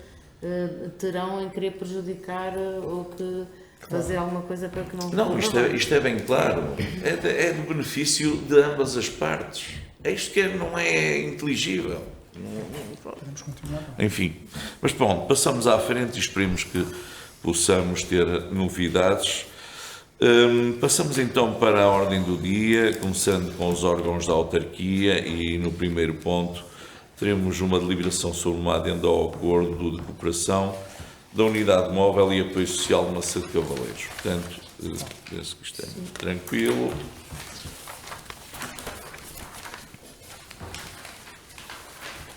terão em querer prejudicar ou que fazer alguma coisa para que não... Não, isto é bem claro. É do benefício de ambas as partes. É isto que não é inteligível. Podemos continuar. Enfim, mas bom, passamos à frente e esperemos que possamos ter novidades. Passamos então para a ordem do dia, começando com os órgãos da autarquia e no primeiro ponto teremos uma deliberação sobre uma adenda ao acordo de cooperação da Unidade Móvel e Apoio Social de Macedo de Cavaleiros. Portanto, penso que isto é tranquilo.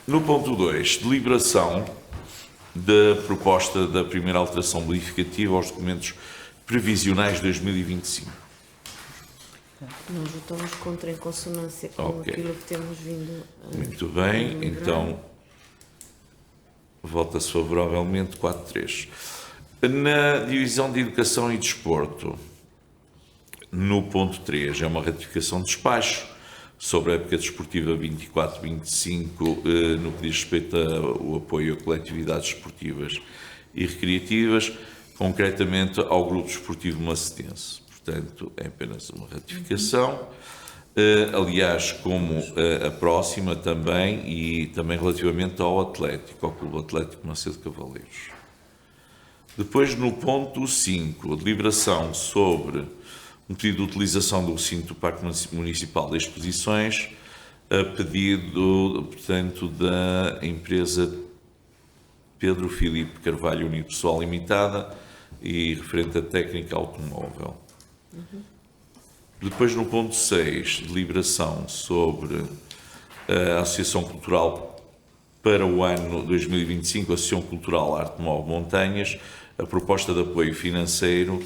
No ponto 2, deliberação da proposta da primeira alteração modificativa aos documentos previsionais de 2025. Nós votamos contra em consonância com aquilo que temos vindo a... Muito bem, então vota-se favoravelmente 4-3. Na divisão de Educação e Desporto, No ponto 3 é uma ratificação de despacho sobre a época desportiva 24-25, no que diz respeito ao apoio a coletividades esportivas e recreativas, concretamente ao Grupo Desportivo Macetense. Portanto, é apenas uma ratificação. Aliás, como a próxima também, e também relativamente ao Atlético, ao Clube Atlético Macedo Cavaleiros. Depois, no ponto 5, a deliberação sobre um pedido de utilização do recinto do Parque Municipal de Exposições, a pedido, portanto, da empresa Pedro Filipe Carvalho Unipessoal Limitada e referente à técnica automóvel. Depois, no ponto 6, deliberação sobre a Associação Cultural para o ano 2025, a Associação Cultural Arte Move Montanhas, a proposta de apoio financeiro,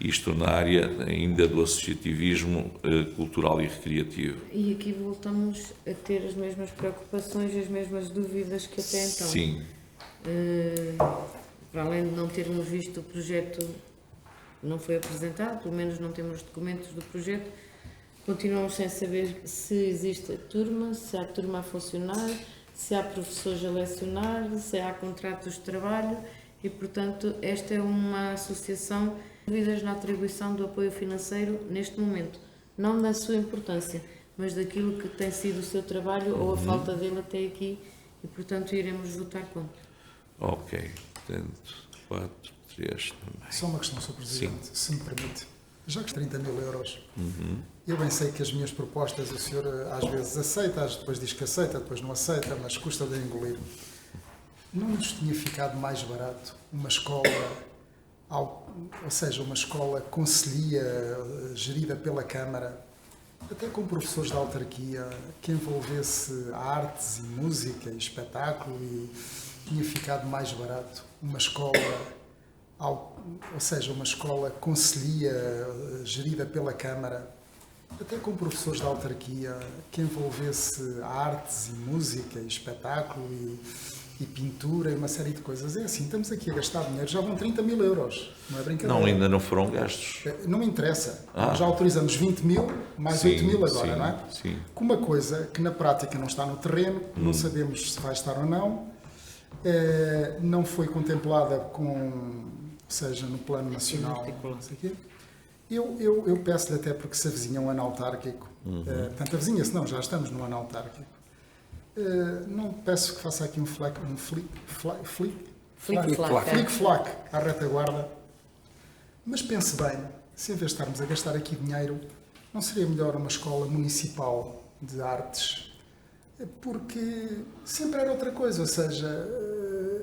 isto na área ainda do associativismo cultural e recreativo. E aqui voltamos a ter as mesmas preocupações e as mesmas dúvidas que até então. Sim. Para além de não termos visto o projeto, não foi apresentado, pelo menos não temos os documentos do projeto, continuamos sem saber se existe a turma, se há turma a funcionar, se há professores a lecionar, se há contratos de trabalho e, portanto, esta é uma associação de dúvidas na atribuição do apoio financeiro neste momento, não da sua importância, mas daquilo que tem sido o seu trabalho ou a falta dele até aqui e, portanto, iremos votar contra. Ok, portanto, 4, 3 também. Só uma questão, Sr. Presidente, se me permite. Já que 30 mil euros, eu bem sei que as minhas propostas o senhor às vezes aceita, depois diz que aceita, depois não aceita, mas custa de engolir. Não nos tinha ficado mais barato uma escola, ou seja, uma escola concelhia, gerida pela Câmara, até com professores da autarquia, que envolvesse artes e música e espetáculo, e tinha ficado mais barato uma escola, ou seja, uma escola concelhia, gerida pela Câmara, até com professores da autarquia, que envolvesse artes e música e espetáculo e pintura e uma série de coisas. É assim, estamos aqui a gastar dinheiro, já vão 30 mil euros, não é brincadeira? Não, ainda não foram gastos. Não me interessa, já autorizamos 20 mil, mais 8 mil agora, sim, não é? Sim. Com uma coisa que na prática não está no terreno, não sabemos se vai estar ou não, não foi contemplada com, seja no plano nacional, não sei o quê. Eu peço-lhe até porque se avizinha um ano autárquico, portanto avizinha-se não, já estamos no ano autárquico, não peço que faça aqui um flic-flac à retaguarda, mas pense bem, se em vez de estarmos a gastar aqui dinheiro, não seria melhor uma escola municipal de artes? Porque sempre era outra coisa, ou seja,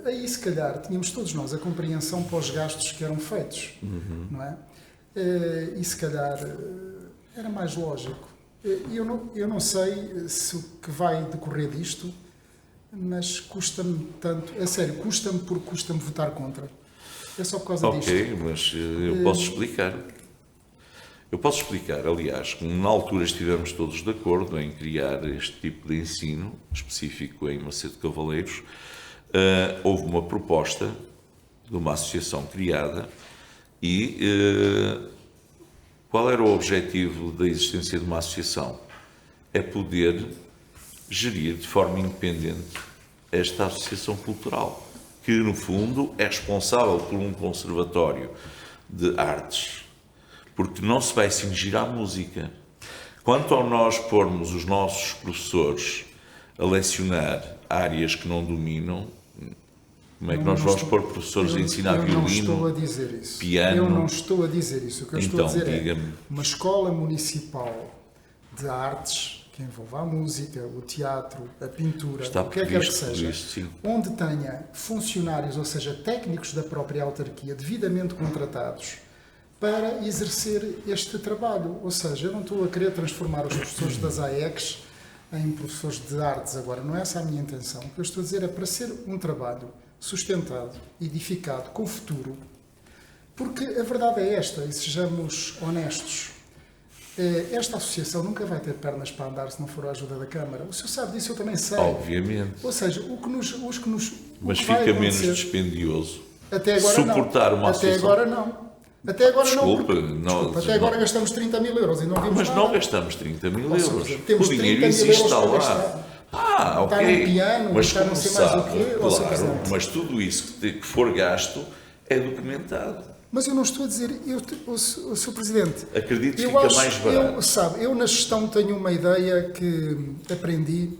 aí se calhar tínhamos todos nós a compreensão para os gastos que eram feitos, não é? E se calhar era mais lógico. Eu não sei se o que vai decorrer disto, mas custa-me tanto, a sério, custa-me porque custa-me votar contra. É só por causa disto. Ok, mas eu posso explicar. Eu posso explicar, aliás, como na altura estivemos todos de acordo em criar este tipo de ensino específico em Macedo Cavaleiros, houve uma proposta de uma associação criada e qual era o objetivo da existência de uma associação? É poder gerir de forma independente esta associação cultural, que no fundo é responsável por um conservatório de artes, porque não se vai cingir à música. Quanto a nós pormos os nossos professores a lecionar áreas que não dominam, como é que nós vamos pôr professores a ensinar violino, Eu não estou a dizer isso. Piano? Eu não estou a dizer isso. O que eu estou a dizer diga-me. é uma escola municipal de artes que envolva a música, o teatro, a pintura, Está o que é que quer que previsto seja, isso, sim. onde tenha funcionários, ou seja, técnicos da própria autarquia devidamente contratados para exercer este trabalho. Ou seja, eu não estou a querer transformar os professores das AECs em professores de artes agora, não é essa a minha intenção. O que eu estou a dizer é para ser um trabalho sustentado, edificado, com futuro, porque a verdade é esta, e sejamos honestos, esta associação nunca vai ter pernas para andar se não for a ajuda da Câmara. O senhor sabe disso, eu também sei. Obviamente. Ou seja, Mas fica menos dispendioso até agora suportar não. uma associação. Até agora não. Até agora Desculpe, até agora gastamos 30 mil euros e não vimos mas nada. não gastamos 30 mil Ou seja, euros. temos O dinheiro 30 mil existe, euros está para lá. gastar. Está Ok. no piano, Mas está como não sei mais o sabe, quê, Sr. claro, Presidente. mas tudo isso que for gasto é documentado. Mas eu não estou a dizer, Sr. Presidente, Acredito que eu fica acho, mais barato. eu na gestão tenho uma ideia que aprendi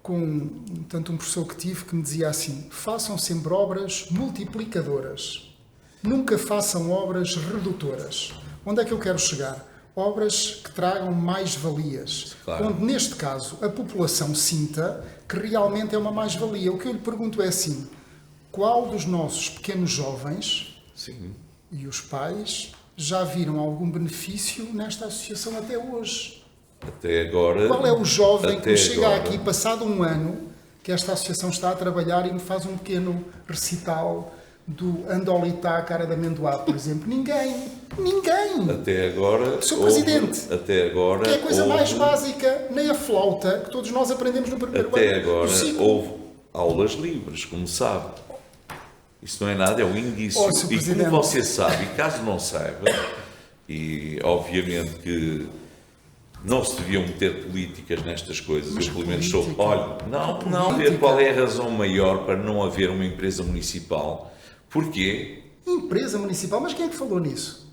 com tanto um professor que tive que me dizia assim: façam sempre obras multiplicadoras, nunca façam obras redutoras. Onde é que eu quero chegar? Obras que tragam mais-valias, Claro. onde neste caso a população sinta que realmente é uma mais-valia. O que eu lhe pergunto é assim: qual dos nossos pequenos jovens Sim. e os pais já viram algum benefício nesta associação até hoje? Até agora. Qual é o jovem que até me chega agora, aqui passado um ano que esta associação está a trabalhar e me faz um pequeno recital do Andolitá, cara de amendoá, por exemplo? Ninguém. Ninguém. Até agora. Sr. Presidente, Até agora. Que é a coisa houve, mais básica, nem a flauta, que todos nós aprendemos no primeiro Até ano. agora do ciclo. houve aulas livres, como sabe. Isso não é nada, é um indício. Oh, Sr. E Presidente. como você sabe, e caso não saiba, e obviamente que não se deviam meter políticas nestas coisas, Mas eu pelo menos sou. política? Olha, não ver política? qual é a razão maior para não haver uma empresa municipal. Porquê? Empresa municipal, mas quem é que falou nisso?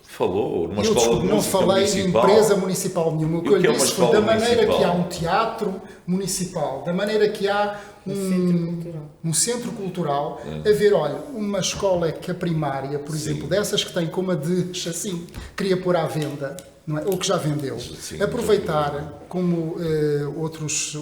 Falou numa Eu, escola desculpe, de não música falei em municipal. empresa municipal nenhuma. O que E o eu que lhe é uma disse foi da escola maneira municipal? que há um teatro municipal, da maneira que há um centro cultural, a ver, olha, uma escola que a primária, por exemplo, dessas que tem como a de Chassim, queria pôr à venda, não é? Ou que já vendeu, Sim, aproveitar, como outros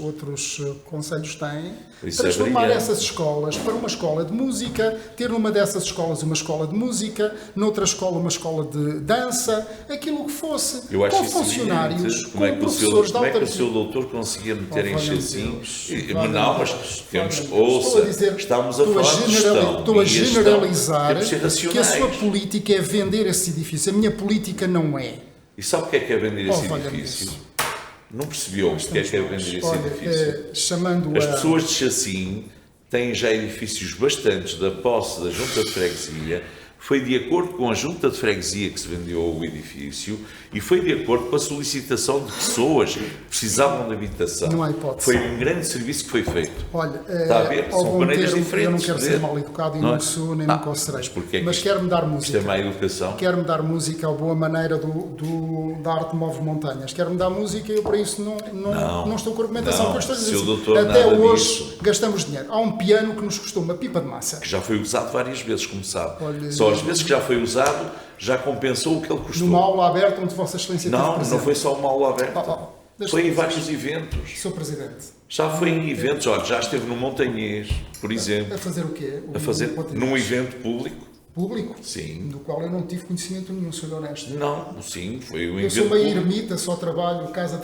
concelhos têm, Isso é transformar brilhante. essas escolas para uma escola de música, ter numa dessas escolas uma escola de música, noutra escola uma escola de dança, aquilo que fosse, Eu acho com isso funcionários, brilhante. com Como é que professores de como é que alta o seu doutor conseguia meter em valha-me Chassim? Deus, Mas valha-me não, mas Deus, temos, valha-me Deus. ouça, Estou a dizer, estamos a estou falar de gestão. estou a e gestão generalizar temos de ser que a racionais. sua política é vender esse edifício. A minha política não é. E sabe o que é vender esse valha-me edifício? Deus. Não percebeu o que é vender esse Olha, edifício? chamando As a... pessoas de Chassim têm já edifícios bastantes da posse da Junta de Freguesia. Foi de acordo com a Junta de Freguesia que se vendeu o edifício e foi de acordo com a solicitação de pessoas que precisavam de habitação. Não há hipótese. Foi um grande serviço que foi feito. Olha, Está a ver? ao São bom maneiras termo, diferentes eu não quero de ser ver. mal educado e Não é? não sou, nem Ah, me considerei. mas porquê é que Mas isto- quero-me dar Isto é música. má educação? Quero-me dar música à boa maneira da arte move montanhas. Quero-me dar música e eu para isso não estou com argumentação. Não, que eu estou a dizer seu assim, doutor, até nada hoje disso. gastamos dinheiro. Há um piano que nos custou uma pipa de massa. Que já foi usado várias vezes, como sabe. Olha, Só as vezes que já foi usado, já compensou o que ele custou. Numa aula aberta onde Vossa Excelência teve Não, presente. não foi só uma aula aberta. deixa-me Foi em dizer vários isto. eventos. Sr. Presidente, Já foi em eventos. Olha, já esteve no Montanhês, por exemplo, a fazer o quê? a fazer Continente num evento público. público? Sim. Do qual eu não tive conhecimento nenhum, sou honesto. Não, sim, foi um Eu evento sou meio público. ermita, só trabalho casa,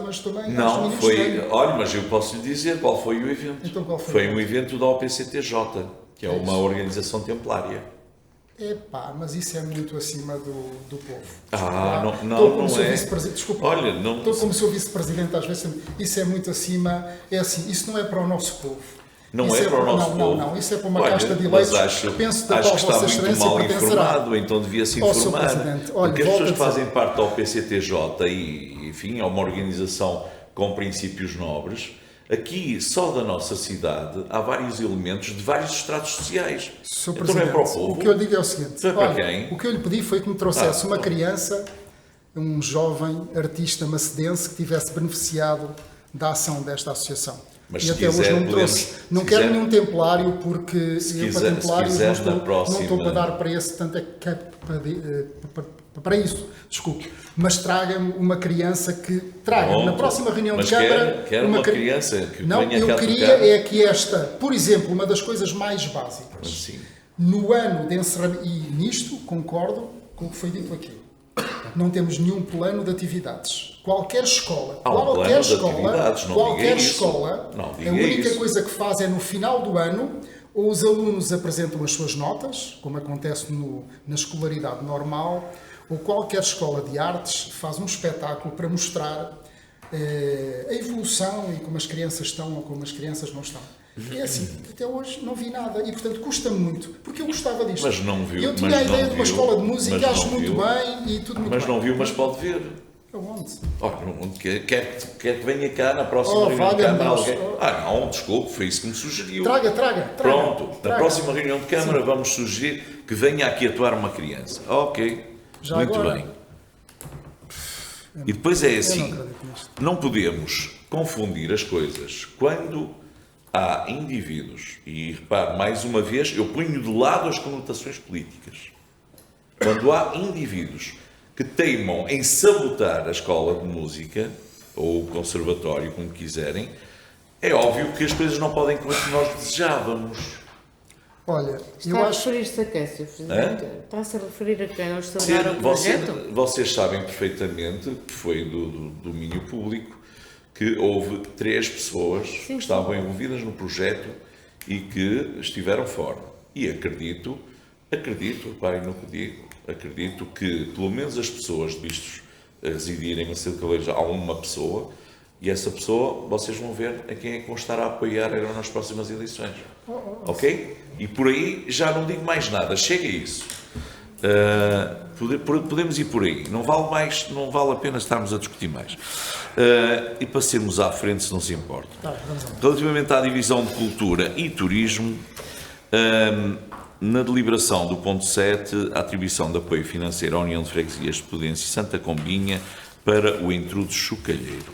mas também aos Não, mínimos foi. tenho. Olha, mas eu posso lhe dizer qual foi o evento. Então qual foi? Foi um evento da OPCTJ, que é É uma isso. organização templária. Epá, mas isso é muito acima do povo. Ah, não, Estou não, como não Sr. é. Vice-Presidente, desculpa. Olha, não. Estou como Sr. Vice-Presidente, às vezes isso é muito acima. É assim, isso não é para o nosso povo. Não Isso é para o nosso não, povo. Não, isso é para uma Olha, casta de mas eleitos. acho, Penso da acho qual que está Vossa muito Excelência mal pertencerá. informado, então devia-se Ó, Sr. informar. Presidente, olha, Porque as volto pessoas a dizer. fazem parte da OPCTJ e, enfim, é uma organização com princípios nobres. Aqui, só da nossa cidade, há vários elementos de vários estratos sociais. Sr. Então não é Presidente, para o povo. o que eu lhe digo é o seguinte: Então é para olha, quem? o que eu lhe pedi foi que me trouxesse uma bom. criança, um jovem artista macedense que tivesse beneficiado da ação desta associação. Mas E se até quiser, hoje não me podemos- trouxe. Não se quero quiser- nenhum templário, porque Se eu quiser- para se templários quiser, não estou, na próxima- não estou para dar para esse, tanto é que é para isso, desculpe. Mas traga-me uma criança que traga na Pronto. próxima reunião Mas de Câmara. quer uma cri- criança que Não, venha eu cá queria tocar. é que esta, por exemplo, uma das coisas mais básicas. Sim. No ano de encerramento, e nisto concordo com o que foi dito aqui, não temos nenhum plano de atividades. Qualquer escola, Há um plano de atividades, não qualquer diga isso. escola, Não diga a única isso. coisa que faz é no final do ano, ou os alunos apresentam as suas notas, como acontece na escolaridade normal, ou qualquer escola de artes faz um espetáculo para mostrar a evolução e como as crianças estão ou como as crianças não estão. É assim, até hoje não vi nada e, portanto, custa muito, porque eu gostava disto. Mas não viu. Eu tinha mas a ideia não de uma viu, escola de música, mas acho não muito viu. bem e tudo muito Mas bem. não viu, mas pode ver. Aonde? Ora, quer que venha cá na próxima reunião de valha-me Câmara Deus. alguém? Não, desculpe, foi isso que me sugeriu. Traga. Pronto, na Traga. próxima reunião de Câmara vamos sugerir que venha aqui atuar uma criança. Ok, Já muito agora? bem. E depois é Eu assim, não acredito nisto. não podemos confundir as coisas. Quando há indivíduos, e repare, mais uma vez, eu ponho de lado as conotações políticas. Quando há indivíduos que teimam em sabotar a escola de música, ou o conservatório, como quiserem, é óbvio que as coisas não podem correr como nós desejávamos. Olha, Está eu a acho... referir-se a quem, Sr. Presidente? Está-se a referir a quem? Eles trabalharam o projeto? Vocês sabem perfeitamente que foi do domínio público que houve 3 pessoas que estavam envolvidas no projeto e que estiveram fora. E acredito, pai, no que digo, acredito que pelo menos as pessoas vistos a residirem em Macedo Calheiros, há uma pessoa, e essa pessoa, vocês vão ver a quem é que vão estar a apoiar agora nas próximas eleições. Ok? E por aí já não digo mais nada, chega a isso. Podemos ir por aí, não vale a pena estarmos a discutir mais. E passemos à frente, se não se importa. Relativamente à divisão de cultura e turismo, na deliberação do ponto 7, a atribuição de apoio financeiro à União de Freguesias de Pudense e Santa Combinha para o intrudo chocalheiro.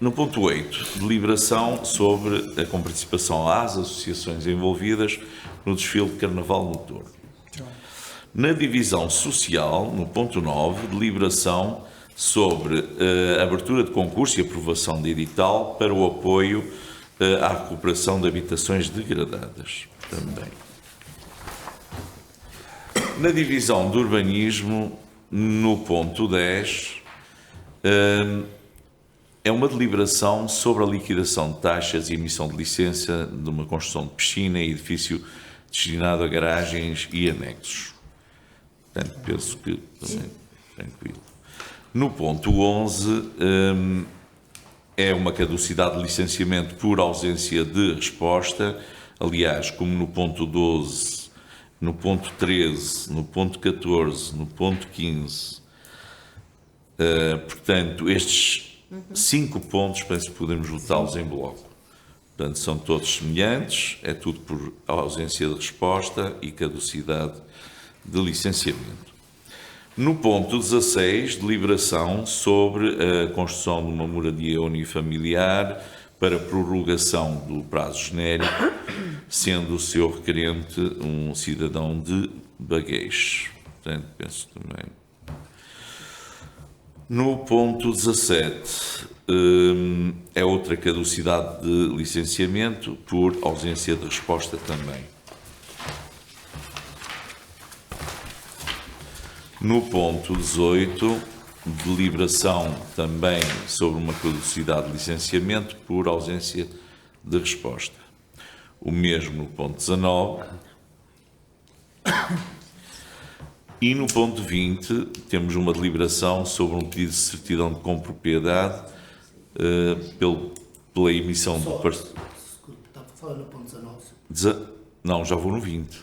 No ponto 8, deliberação sobre a comparticipação às associações envolvidas no desfile de Carnaval noturno. Na divisão social, no ponto 9, deliberação sobre a abertura de concurso e aprovação de edital para o apoio à recuperação de habitações degradadas também. Na divisão de urbanismo, no ponto 10, é uma deliberação sobre a liquidação de taxas e emissão de licença de uma construção de piscina e edifício destinado a garagens e anexos. Portanto, penso que também tranquilo. No ponto 11, é uma caducidade de licenciamento por ausência de resposta. Aliás, como no ponto 12, no ponto 13, no ponto 14, no ponto 15, portanto, estes 5 pontos, penso que podemos votá-los em bloco. Portanto, são todos semelhantes, é tudo por ausência de resposta e caducidade de licenciamento. No ponto 16, deliberação sobre a construção de uma moradia unifamiliar para prorrogação do prazo genérico, sendo o seu requerente um cidadão de Baguês. Portanto, penso também. No ponto 17, é outra caducidade de licenciamento por ausência de resposta também. No ponto 18, deliberação também sobre uma caducidade de licenciamento por ausência de resposta. O mesmo no ponto 19. E no ponto 20, temos uma deliberação sobre um pedido de certidão de compropriedade pela emissão do parecer. Está a falar no ponto 19? Não, já vou no 20.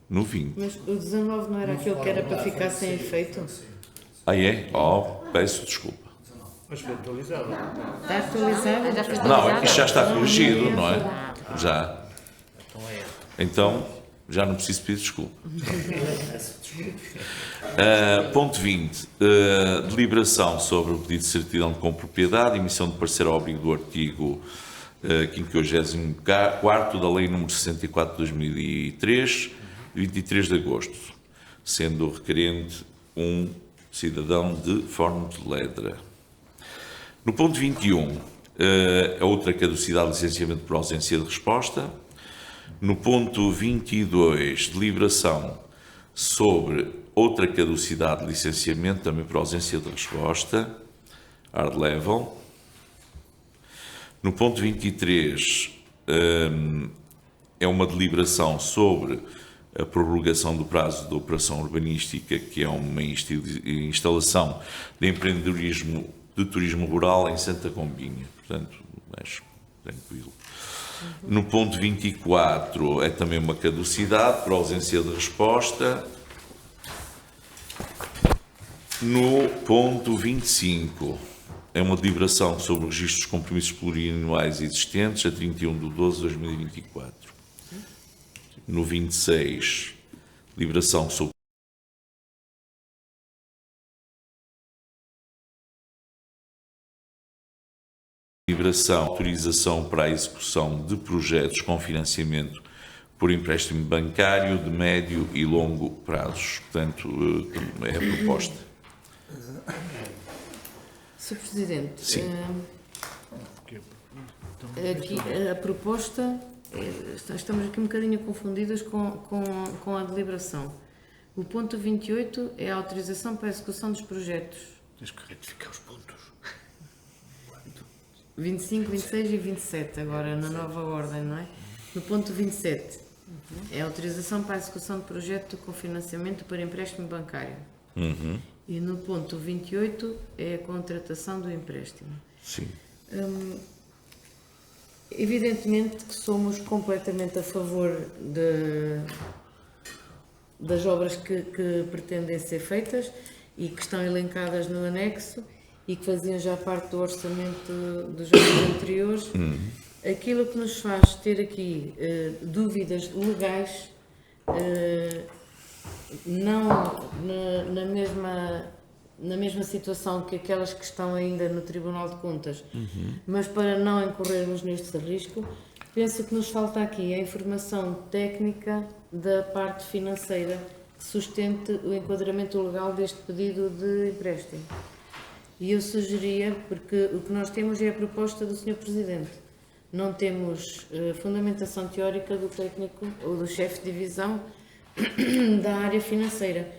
No 20. Mas o 19 não era aquele que era para ficar sem efeito? Ah, é? Peço desculpa. Mas foi atualizado. Está atualizado? Já foi Não, é que isto já está corrigido, não é? Já. Então, já não preciso pedir desculpa. Ponto 20. Deliberação sobre o pedido de certidão de compropriedade, emissão de parecer ao abrigo do artigo 54º da Lei nº 64 de 2003, 23 de agosto, sendo o requerente um cidadão de Forno de Ledra. No ponto 21, a outra caducidade de licenciamento por ausência de resposta. No ponto 22, deliberação sobre outra caducidade de licenciamento, também por ausência de resposta, hard level. No ponto 23, é uma deliberação sobre a prorrogação do prazo da operação urbanística, que é uma instalação de empreendedorismo de turismo rural em Santa Combinha. Portanto, mais tranquilo. No ponto 24 é também uma caducidade por ausência de resposta. No ponto 25 é uma deliberação sobre o registro dos compromissos plurianuais existentes a 31/12/2024. No 26, deliberação sobre autorização para a execução de projetos com financiamento por empréstimo bancário de médio e longo prazos. Portanto, é a proposta. Sr. Presidente, Sim. aqui a proposta, estamos aqui um bocadinho confundidas com a deliberação. O ponto 28 é a autorização para a execução dos projetos. Tens que retificar os pontos. 25, 26 e 27, agora na nova ordem, não é? No ponto 27, é a autorização para a execução de projeto com financiamento para empréstimo bancário. E no ponto 28 é a contratação do empréstimo. Sim. Evidentemente que somos completamente a favor das obras que pretendem ser feitas e que estão elencadas no anexo e que faziam já parte do orçamento dos anos anteriores. Aquilo que nos faz ter aqui dúvidas legais, não na mesma situação que aquelas que estão ainda no Tribunal de Contas, mas para não incorrermos neste risco, penso que nos falta aqui a informação técnica da parte financeira que sustente o enquadramento legal deste pedido de empréstimo. E eu sugeria, porque o que nós temos é a proposta do Sr. Presidente. Não temos fundamentação teórica do técnico ou do chefe de divisão da área financeira.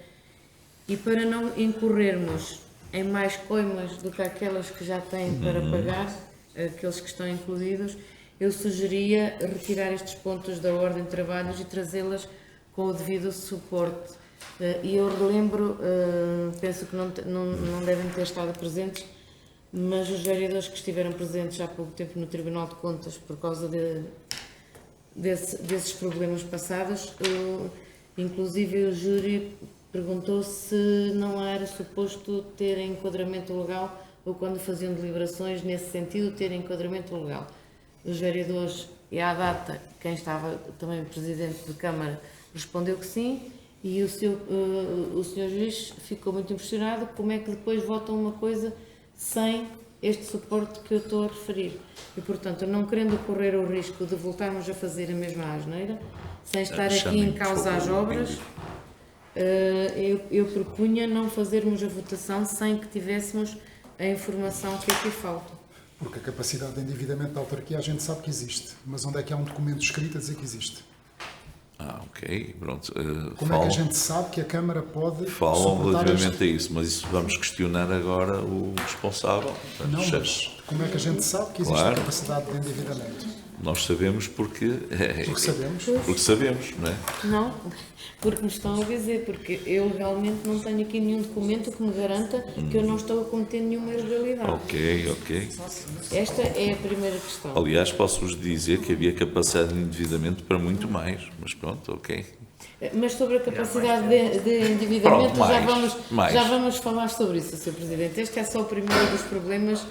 E para não incorrermos em mais coimas do que aquelas que já têm para pagar, aqueles que estão incluídos, eu sugeria retirar estes pontos da ordem de trabalhos e trazê-las com o devido suporte. E eu relembro, penso que não devem ter estado presentes, mas os vereadores que estiveram presentes há pouco tempo no Tribunal de Contas por causa desses problemas passados, inclusive o júri perguntou se não era suposto ter enquadramento legal ou quando faziam deliberações nesse sentido ter enquadramento legal. Os vereadores, e à data, quem estava também presidente de Câmara, respondeu que sim, e o senhor juiz ficou muito impressionado como é que depois votam uma coisa sem este suporte que eu estou a referir. E, portanto, não querendo correr o risco de voltarmos a fazer a mesma asneira, sem estar aqui em causa as obras, eu propunha não fazermos a votação sem que tivéssemos a informação que aqui falta. Porque a capacidade de endividamento da autarquia a gente sabe que existe, mas onde é que há um documento escrito a dizer que existe? Ok, pronto. Como é que a gente sabe que a Câmara pode falam suportar relativamente a isso, mas isso vamos questionar agora o responsável. Não, mas como é que a gente sabe que existe capacidade de endividamento? Nós sabemos porque sabemos. Porque sabemos, não é? Não, porque me estão a dizer, porque eu legalmente não tenho aqui nenhum documento que me garanta que eu não estou a cometer nenhuma ilegalidade. Ok. Esta é a primeira questão. Aliás, posso-vos dizer que havia capacidade de endividamento para muito mais, mas pronto, ok. Mas sobre a capacidade de endividamento, Pronto, já vamos falar sobre isso, Sr. Presidente. Este é só o primeiro dos problemas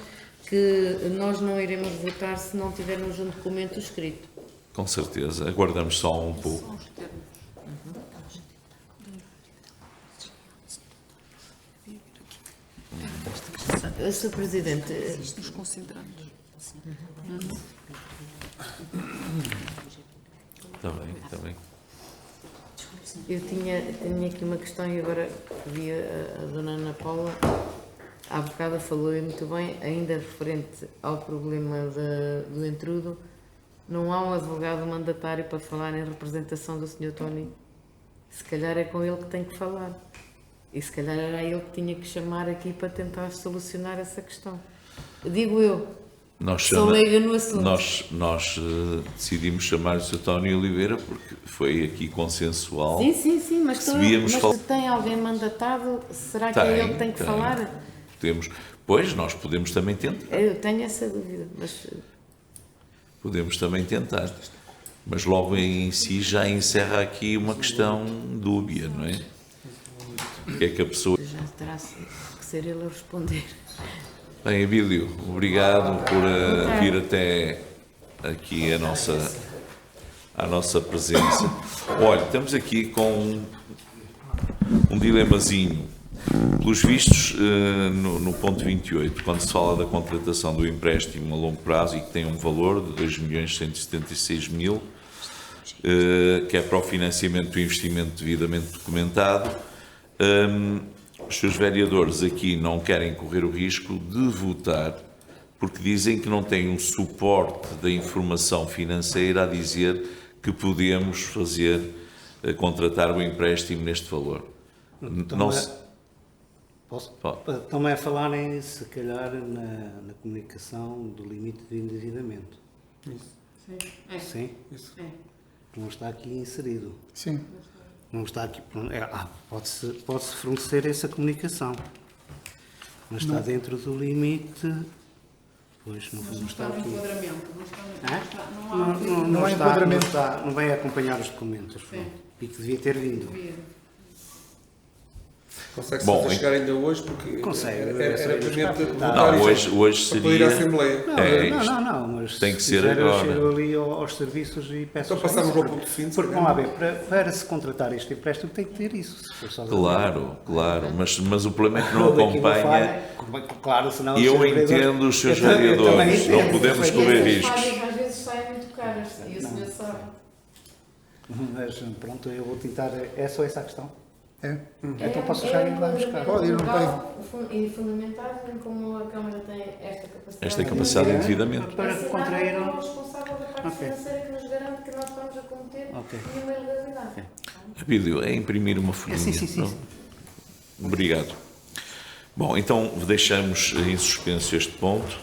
que nós não iremos votar se não tivermos um documento escrito. Com certeza. Aguardamos só um pouco. Sr. Presidente, Nos concentramos. Está bem. eu tinha aqui uma questão e agora vi a Dona Ana Paula, há bocado falou muito bem, ainda referente ao problema do intrudo. Não há um advogado mandatário para falar em representação do Sr. Tony. Se calhar é com ele que tem que falar. E se calhar era ele que tinha que chamar aqui para tentar solucionar essa questão. Digo eu, sou leiga no assunto. Nós decidimos chamar o Sr. António Oliveira porque foi aqui consensual. Sim, mas se tem alguém mandatado, será que é ele que tem que falar? Pois, nós podemos também tentar. Eu tenho essa dúvida, mas podemos também tentar. Mas logo em si já encerra aqui uma questão dúbia, não é? O que é que a pessoa... Já terá que ser ele a responder. Bem, Abílio, obrigado por vir até aqui à nossa presença. Olha, estamos aqui com um dilemazinho. Pelos vistos, no ponto 28, quando se fala da contratação do empréstimo a longo prazo e que tem um valor de 2.176.000, que é para o financiamento do investimento devidamente documentado, os seus vereadores aqui não querem correr o risco de votar porque dizem que não têm um suporte da informação financeira a dizer que podemos contratar o empréstimo neste valor. Posso? Estão-me a falarem, se calhar, na comunicação do limite de endividamento. Sim. Sim? Isso. Não está aqui inserido. Sim. Não está aqui. Pode-se fornecer essa comunicação. Mas está dentro do limite. Pois não está aqui. Não há enquadramento. Não vai acompanhar os documentos. E que devia ter vindo. Consegue-se Bom, chegar ainda hoje, porque Consegue. era pendente de Não, hoje para poder ir à seria... Assembleia. Não, mas tem que se ser quiser, agora. Eu chego ali aos serviços e peço... Então passamos ao ponto seguinte. Porque, vamos lá ver, para se contratar este empréstimo tem que ter isso. Se for só Claro, mas o problema é que não Daqui uma acompanha... falha, claro, senão E eu os vereadores- entendo os seus Eu também vereadores, entendo, não podemos correr riscos. Às vezes saem muito caras, e o senhor sabe. Mas pronto, eu vou tentar... É só essa a questão? É. Então posso já ir lá buscar. Pode ir, não E fundamentado em como a Câmara tem esta capacidade. Esta capacidade de endividamento. Para contrair... É o responsável da parte Ok. financeira que nos garante que nós estamos a cometer Ok. nenhuma ilegalidade. Abílio, é imprimir uma folhinha. Sim. Não? Obrigado. Bom, então deixamos em suspenso este ponto,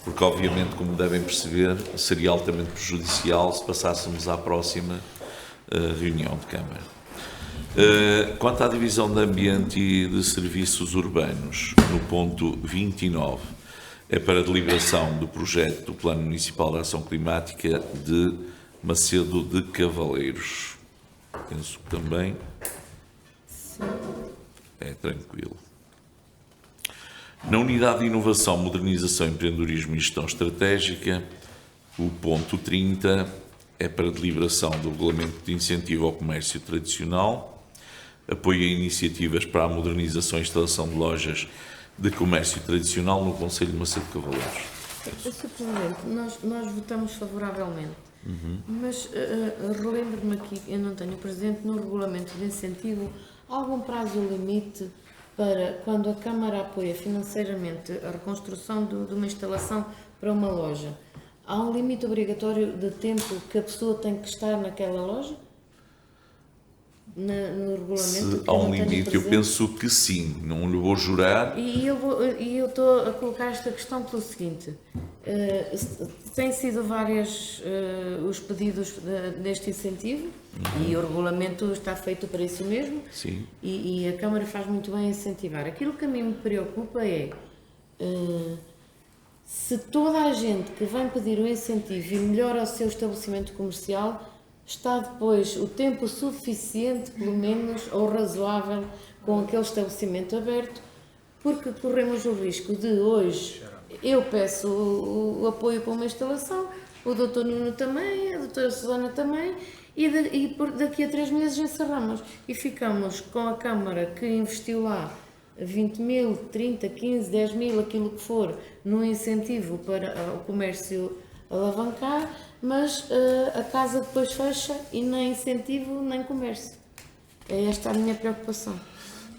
porque obviamente, como devem perceber, seria altamente prejudicial se passássemos à próxima reunião de Câmara. Quanto à divisão de ambiente e de serviços urbanos, no ponto 29, é para deliberação do projeto do Plano Municipal de Ação Climática de Macedo de Cavaleiros. Penso que também é tranquilo. Na Unidade de Inovação, Modernização, Empreendedorismo e Gestão Estratégica, o ponto 30 é para deliberação do Regulamento de Incentivo ao Comércio Tradicional, apoio a iniciativas para a modernização e instalação de lojas de comércio tradicional no Concelho de Macedo de Cavaleiros. Sr. Presidente, nós votamos favoravelmente, mas relembro-me aqui, eu não tenho presente no regulamento de incentivo algum prazo limite para quando a Câmara apoia financeiramente a reconstrução de uma instalação para uma loja. Há um limite obrigatório de tempo que a pessoa tem que estar naquela loja? No regulamento? Se há um limite, eu penso que sim, não lhe vou jurar. E eu estou a colocar esta questão pelo seguinte: têm sido vários os pedidos deste incentivo e o regulamento está feito para isso mesmo. Sim. E a Câmara faz muito bem a incentivar. Aquilo que a mim me preocupa é se toda a gente que vem pedir o incentivo e melhora o seu estabelecimento comercial está depois o tempo suficiente, pelo menos, ou razoável, com aquele estabelecimento aberto, porque corremos o risco de hoje eu peço o apoio para uma instalação, o Dr. Nuno também, a Dra. Susana também, e daqui a 3 meses encerramos e ficamos com a Câmara que investiu lá 20 mil, 30, 15, 10 mil, aquilo que for, num incentivo para o comércio alavancar, mas a casa depois fecha e nem incentivo nem comércio. É esta a minha preocupação.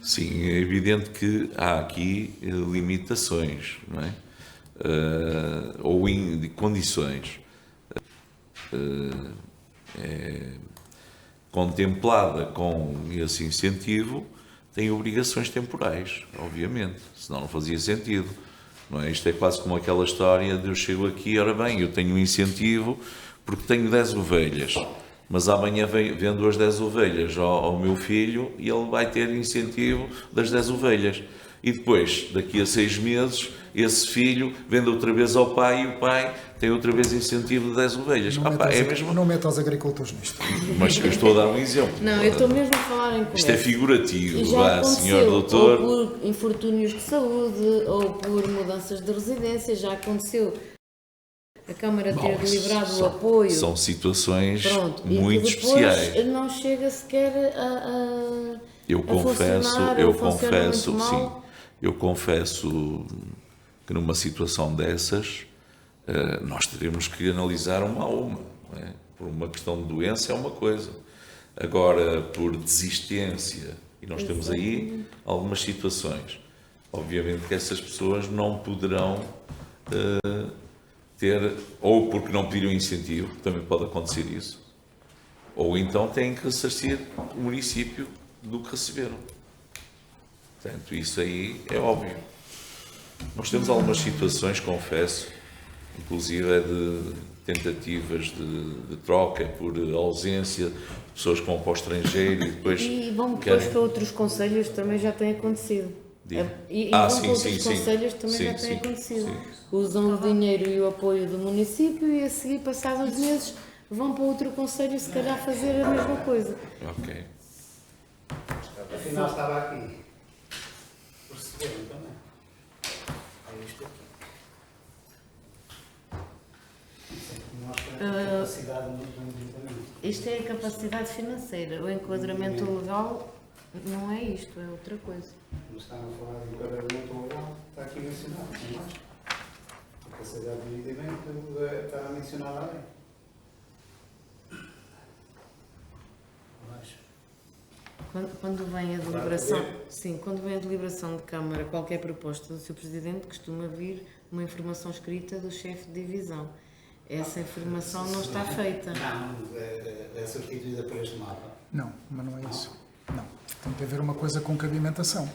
Sim, é evidente que há aqui limitações, não é? Ou condições. Contemplada com esse incentivo, tem obrigações temporais, obviamente, senão não fazia sentido. Não é? Isto é quase como aquela história de eu chego aqui, ora bem, eu tenho um incentivo porque tenho 10 ovelhas mas amanhã vendo as 10 ovelhas ao meu filho e ele vai ter incentivo das 10 ovelhas. E depois, daqui a 6 meses, esse filho vende outra vez ao pai e o pai tem outra vez incentivo de 10 ovelhas. Não meta os agricultores nisto. Mas eu estou a dar um exemplo. Não, eu estou mesmo a falar em comércio. Isto é figurativo, Já aconteceu, senhor doutor. ou por infortúnios de saúde, ou por mudanças de residência, já aconteceu. A Câmara ter deliberado o apoio. São situações Pronto, muito e que depois especiais. não chega sequer a Eu confesso que numa situação dessas nós teremos que analisar uma a uma. Não é? Por uma questão de doença é uma coisa. Agora, por desistência, e nós temos aí algumas situações, obviamente que essas pessoas não poderão ter, ou porque não pediram incentivo, também pode acontecer isso, ou então têm que ressarcir o município do que receberam. Portanto, isso aí é óbvio. Nós temos algumas situações, confesso, inclusive de tentativas de troca por ausência, de pessoas que vão para o estrangeiro e depois... E vão depois para outros conselhos, também já tem acontecido. E vão para outros conselhos, também já tem acontecido. Sim. Usam o dinheiro e o apoio do município e a seguir, passados uns meses, vão para outro conselho se calhar fazer a mesma coisa. Ok. Afinal estava aqui. Perceberam também? É isto aqui. Nós temos a capacidade do endividamento. Isto é a capacidade financeira. O enquadramento legal não é isto, é outra coisa. Mas estamos a falar de enquadramento legal, está aqui mencionado, não é? A capacidade do endividamento está mencionada ali. Abaixo. Quando vem a deliberação, quando vem a deliberação de Câmara, qualquer proposta do Sr. Presidente costuma vir uma informação escrita do chefe de divisão. Essa informação não está feita. Não, é substituída por este mapa. Não, mas não é isso. Não. Tem que haver uma coisa com cabimentação.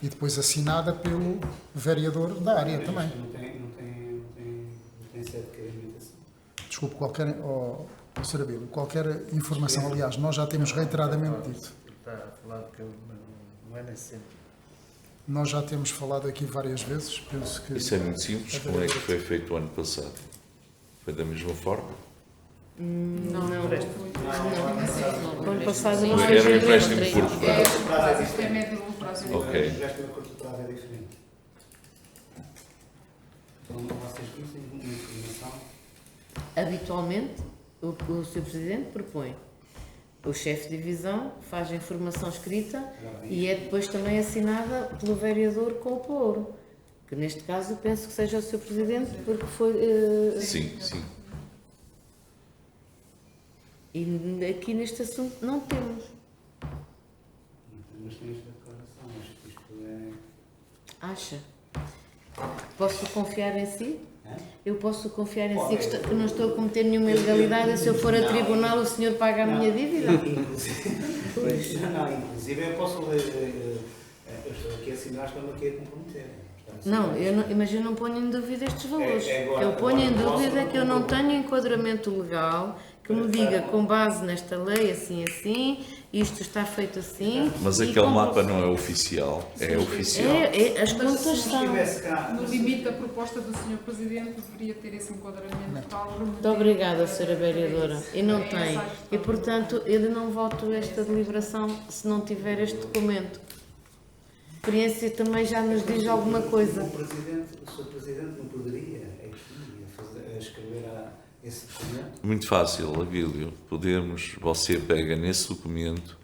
E depois assinada pelo vereador da área também. Não tem sede de cabimentação. Desculpe, Sr. Abílio, qualquer informação, aliás, nós já temos reiteradamente dito. Está a falar que não é nesse sentido. Nós já temos falado aqui várias vezes, penso que... Isso é muito simples. Como é que foi feito o ano passado? Foi da mesma forma? Não. O ano passado não Era um fez empréstimo outra. por prazo. O prazo é diferente. Ok. O empréstimo a curto prazo é diferente. Então, vocês conhecem uma informação? Habitualmente, o Sr. Presidente propõe. O chefe de divisão faz a informação escrita e é depois também assinada pelo vereador com o pelouro. Que neste caso penso que seja o Sr. Presidente, porque foi... Sim. E aqui neste assunto não temos. Mas tem esta declaração, acho que isto é... Acha? Posso confiar em si? Eu posso confiar em si que não estou a cometer nenhuma ilegalidade e se eu for a tribunal o senhor paga a minha dívida? Inclusive eu posso ler, eu estou aqui a assinar, estou-me aqui a comprometer. Não, mas eu não ponho em dúvida estes valores. Agora, Eu ponho em posso- dúvida que eu não tenho enquadramento legal que me diga com base nesta lei assim, isto está feito assim. Mas e aquele com- mapa não é oficial. É oficial. As contas são. No limite da proposta do Sr. Presidente, deveria ter esse enquadramento tal. Muito obrigada, Sra. Vereadora. E não tem. E, portanto, eu não voto esta deliberação se não tiver este documento. A experiência também já nos diz alguma coisa. O Sr. Presidente não poderia aqui escrever esse documento? Muito fácil, Abílio. Você pega nesse documento,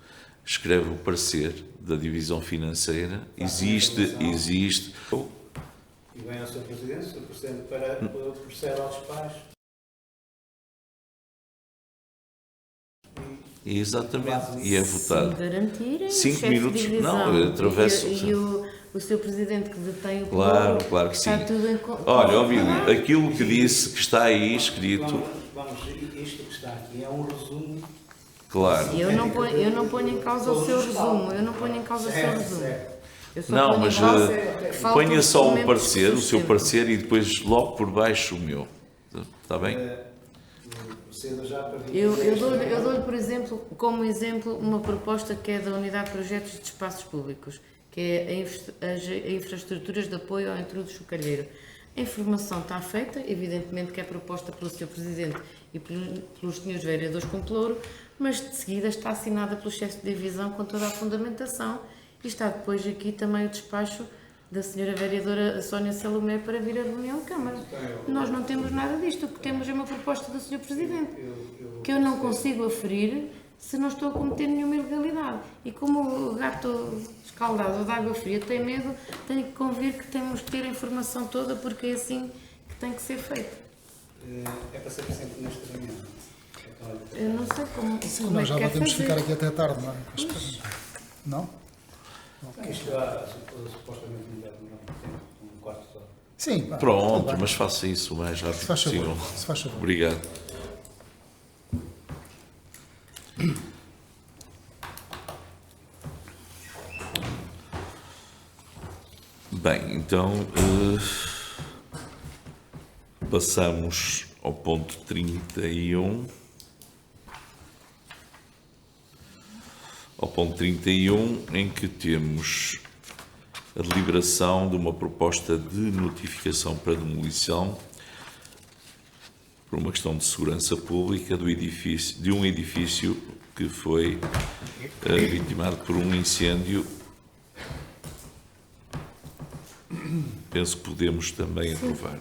escreve o parecer da divisão financeira, existe. E vem ao Sr. Presidente, o Sr. Presidente procede ao despacho. Exatamente. E é votado. Se garantirem, 5 o chefe minutos, de divisão não, eu atravesso. E o Sr. Presidente que detém o Claro poder, que sim. está tudo em conta. Olha, Abílio, aquilo que disse, que está aí escrito, Isto que está aqui é um resumo. claro. Eu não ponho em causa o seu resumo. Eu não ponho em causa o seu resumo. Eu só Não, ponho em mas causa que faltam ponha os só o documentos parecer, que o seu sustentam. parecer e depois logo por baixo o meu. Está bem? O Proceda já para Eu dou-lhe, por exemplo, como exemplo, uma proposta que é da Unidade de Projetos de Espaços Públicos, que é as infraestruturas de apoio ao intrudo chocalheiro. A informação está feita, evidentemente que é proposta pelo Sr. Presidente e pelos senhores vereadores com pelouro, mas de seguida está assinada pelo chefe de divisão com toda a fundamentação e está depois aqui também o despacho da senhora vereadora Sónia Salomé para vir à reunião de Câmara. Nós não temos nada disto, o que temos é uma proposta do Sr. Presidente, que eu não consigo aferir se não estou a cometer nenhuma ilegalidade. E como o gato escaldado ou de água fria tem medo, tenho que convir que temos que ter a informação toda, porque é assim que tem que ser feito. É para ser presente nesta reunião. Eu não sei como, Sim, como nós é já que quer podemos fazer. ficar aqui até tarde, não é? Não? Isto há supostamente não deve demorar muito tempo, um quarto de hora. Sim. Pá, tudo Pronto, bem. mas faça isso o mais rápido Se faz possível. favor. Se faz favor. Obrigado. Bem, então passamos ao ponto 31. Ao ponto 31, em que temos a deliberação de uma proposta de notificação para demolição por uma questão de segurança pública de um edifício que foi vitimado por um incêndio. Penso que podemos também aprovar.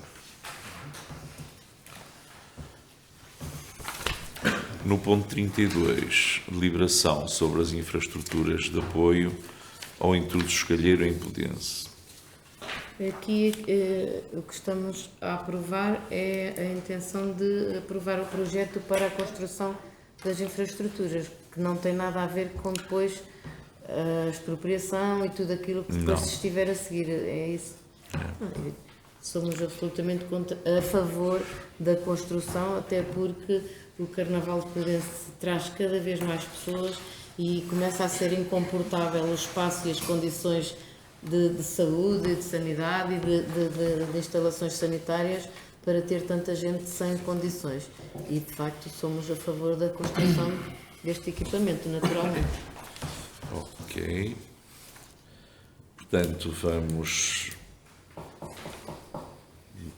No ponto 32, deliberação sobre as infraestruturas de apoio ao intrudo chocalheiro em Podense. Aqui o que estamos a aprovar é a intenção de aprovar o projeto para a construção das infraestruturas, que não tem nada a ver com depois a expropriação e tudo aquilo que depois se estiver a seguir. É isso. Somos absolutamente a favor da construção, até porque o Carnaval de Podense traz cada vez mais pessoas e começa a ser incomportável o espaço e as condições de saúde, de sanidade e de instalações sanitárias para ter tanta gente sem condições. E, de facto, somos a favor da construção deste equipamento, naturalmente. Ok. Portanto, vamos...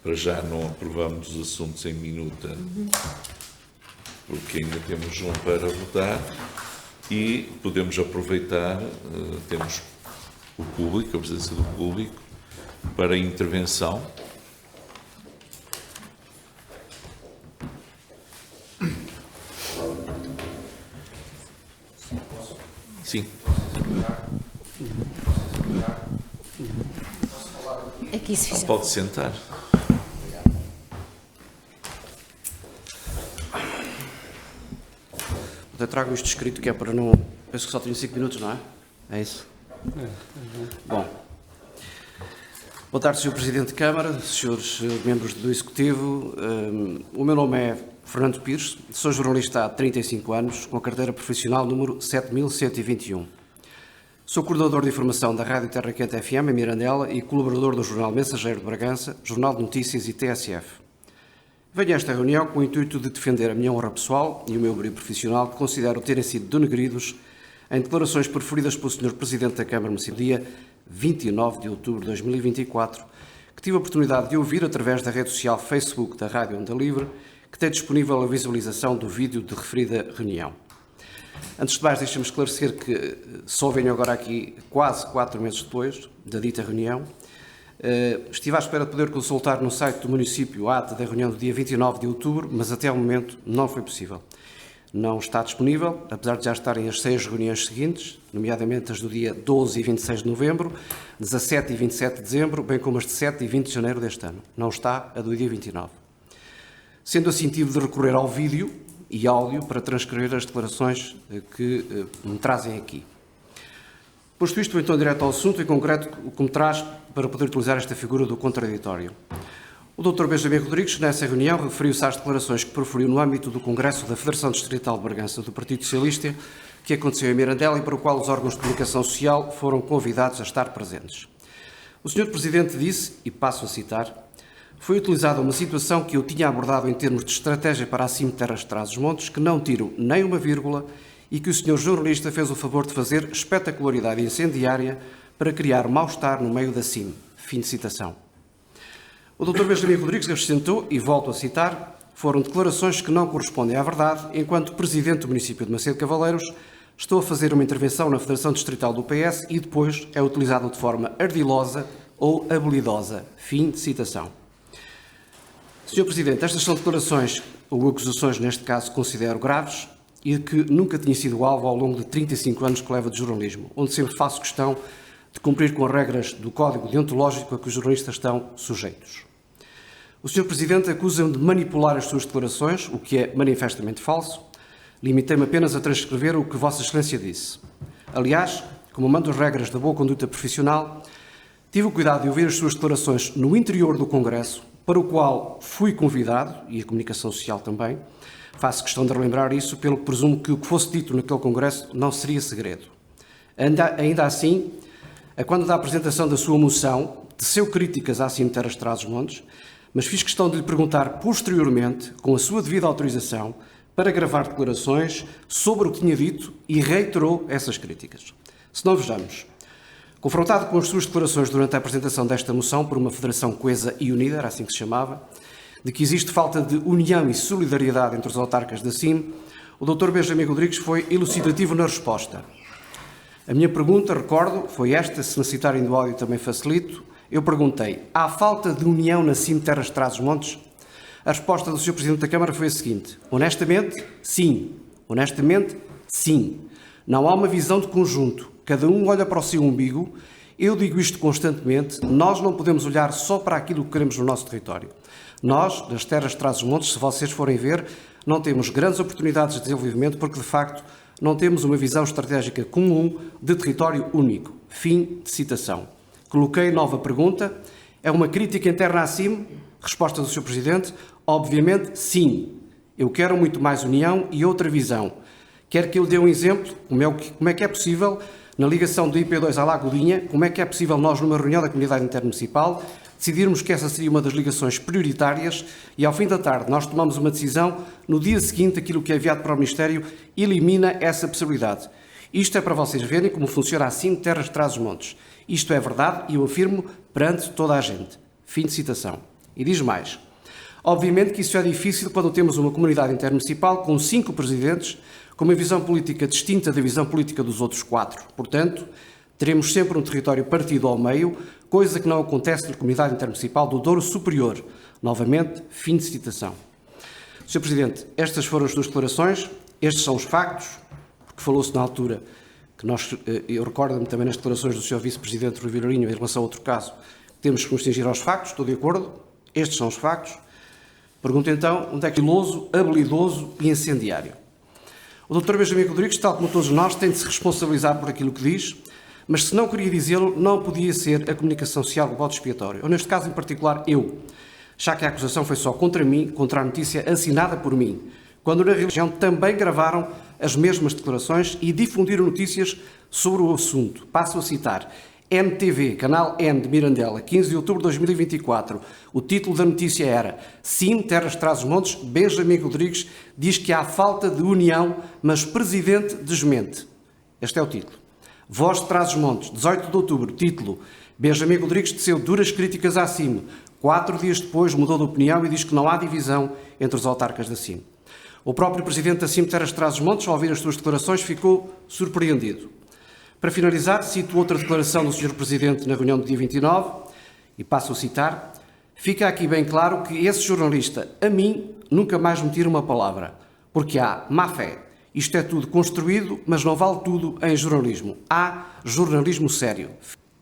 Para já não aprovamos os assuntos em minuta, porque ainda temos um para votar e podemos aproveitar, temos o público, a presença do público, para a intervenção. Sim. Aqui se fizer. Pode sentar. Eu trago isto escrito que é para não... Penso que só tenho 5 minutos, não é? É isso? Bom. Boa tarde, Sr. Presidente de Câmara, Srs. Membros do Executivo. O meu nome é Fernando Pires, sou jornalista há 35 anos, com a carteira profissional número 7121. Sou coordenador de informação da Rádio Terra Quente FM em Mirandela e colaborador do Jornal Mensageiro de Bragança, Jornal de Notícias e TSF. Venho a esta reunião com o intuito de defender a minha honra pessoal e o meu brio profissional, que considero terem sido denegridos em declarações proferidas pelo Sr. Presidente da Câmara Municipal, dia 29 de outubro de 2024, que tive a oportunidade de ouvir através da rede social Facebook da Rádio Onda Livre, que tem disponível a visualização do vídeo de referida reunião. Antes de mais, deixe-me esclarecer que só venho agora aqui quase 4 meses depois da dita reunião. Estive à espera de poder consultar no site do município a ata da reunião do dia 29 de outubro, mas até ao momento não foi possível. Não está disponível, apesar de já estarem as 6 reuniões seguintes, nomeadamente as do dia 12 e 26 de novembro, 17 e 27 de dezembro, bem como as de 7 e 20 de janeiro deste ano. Não está a do dia 29. Sendo assim, tive de recorrer ao vídeo e áudio para transcrever as declarações que me trazem aqui. Posto isto, então, direto ao assunto, em concreto, o que me traz para poder utilizar esta figura do contraditório. O Dr. Benjamin Rodrigues, nessa reunião, referiu-se às declarações que proferiu no âmbito do Congresso da Federação Distrital de Bragança do Partido Socialista, que aconteceu em Mirandela e para o qual os órgãos de comunicação social foram convidados a estar presentes. O Sr. Presidente disse, e passo a citar, foi utilizada uma situação que eu tinha abordado em termos de estratégia para a CIM Terras de Trás-os-Montes, que não tiro nem uma vírgula e que o senhor jornalista fez o favor de fazer espetacularidade incendiária para criar mal-estar no meio da CIM. Fim de citação. O Dr. Benjamin Rodrigues acrescentou, e volto a citar, foram declarações que não correspondem à verdade, enquanto Presidente do município de Macedo Cavaleiros estou a fazer uma intervenção na Federação Distrital do PS e depois é utilizado de forma ardilosa ou habilidosa. Fim de citação. Sr. Presidente, estas são declarações ou acusações, neste caso, considero graves e que nunca tinha sido alvo ao longo de 35 anos que leva de jornalismo, onde sempre faço questão de cumprir com as regras do Código Deontológico a que os jornalistas estão sujeitos. O Sr. Presidente acusa-me de manipular as suas declarações, o que é manifestamente falso. Limitei-me apenas a transcrever o que Vossa Excelência disse. Aliás, como mando as regras da boa conduta profissional, tive o cuidado de ouvir as suas declarações no interior do Congresso, para o qual fui convidado, e a comunicação social também. Faço questão de relembrar isso, pelo que presumo que o que fosse dito naquele Congresso não seria segredo. Ainda assim, a quando da apresentação da sua moção, teceu críticas à CIM Terras de Trás-os-Montes, mas fiz questão de lhe perguntar posteriormente, com a sua devida autorização, para gravar declarações sobre o que tinha dito e reiterou essas críticas. Se não vejamos, confrontado com as suas declarações durante a apresentação desta moção por uma federação coesa e unida, era assim que se chamava, de que existe falta de união e solidariedade entre os autarcas da CIM, o Dr. Benjamin Rodrigues foi elucidativo na resposta. A minha pergunta, recordo, foi esta, se necessitarem do áudio também facilito. Eu perguntei, há falta de união na CIM Terras de Trás-os-Montes? A resposta do Sr. Presidente da Câmara foi a seguinte, honestamente, sim. Honestamente, sim. Não há uma visão de conjunto. Cada um olha para o seu umbigo. Eu digo isto constantemente. Nós não podemos olhar só para aquilo que queremos no nosso território. Nós, das Terras de Trás-os-Montes, se vocês forem ver, não temos grandes oportunidades de desenvolvimento porque, de facto, não temos uma visão estratégica comum de território único. Fim de citação. Coloquei nova pergunta. É uma crítica interna à CIM? Resposta do Sr. Presidente. Obviamente, sim. Eu quero muito mais união e outra visão. Quero que ele dê um exemplo, como é que é possível, na ligação do IP2 à Lagodinha, como é que é possível nós, numa reunião da Comunidade Intermunicipal, decidirmos que essa seria uma das ligações prioritárias e, ao fim da tarde, nós tomamos uma decisão, no dia seguinte, aquilo que é enviado para o Ministério elimina essa possibilidade. Isto é para vocês verem como funciona assim Terras de Trás-os-Montes. Isto é verdade e eu afirmo perante toda a gente. Fim de citação. E diz mais. Obviamente que isso é difícil quando temos uma comunidade intermunicipal com 5 presidentes, com uma visão política distinta da visão política dos outros 4. Portanto, teremos sempre um território partido ao meio, coisa que não acontece na comunidade intermunicipal do Douro Superior. Novamente, fim de citação. Sr. Presidente, estas foram as duas declarações, estes são os factos, porque falou-se na altura que eu recordo-me também nas declarações do Sr. Vice-Presidente Rui Vilarinho em relação a outro caso, que temos que nos cingir aos factos, estou de acordo, estes são os factos. Pergunto então, onde é que iloso, habilidoso e incendiário? O Dr. Benjamin Rodrigues, tal como todos nós, tem de se responsabilizar por aquilo que diz, mas se não queria dizê-lo, não podia ser a comunicação social o bode expiatório, ou neste caso em particular eu, já que a acusação foi só contra mim, contra a notícia assinada por mim, quando na região também gravaram as mesmas declarações e difundiram notícias sobre o assunto. Passo a citar. NTV, Canal N de Mirandela, 15 de outubro de 2024. O título da notícia era CIM Terras de Trás-os-Montes, Benjamin Rodrigues diz que há falta de união, mas Presidente desmente. Este é o título. Voz de Trás-os-Montes, 18 de outubro, título. Benjamin Rodrigues teceu duras críticas à CIM. 4 dias depois mudou de opinião e diz que não há divisão entre os autarcas da CIM. O próprio Presidente da CIM Terras de Trás-os-Montes, ao ouvir as suas declarações, ficou surpreendido. Para finalizar, cito outra declaração do Sr. Presidente na reunião do dia 29, e passo a citar, fica aqui bem claro que esse jornalista, a mim, nunca mais me tira uma palavra, porque há má fé. Isto é tudo construído, mas não vale tudo em jornalismo. Há jornalismo sério.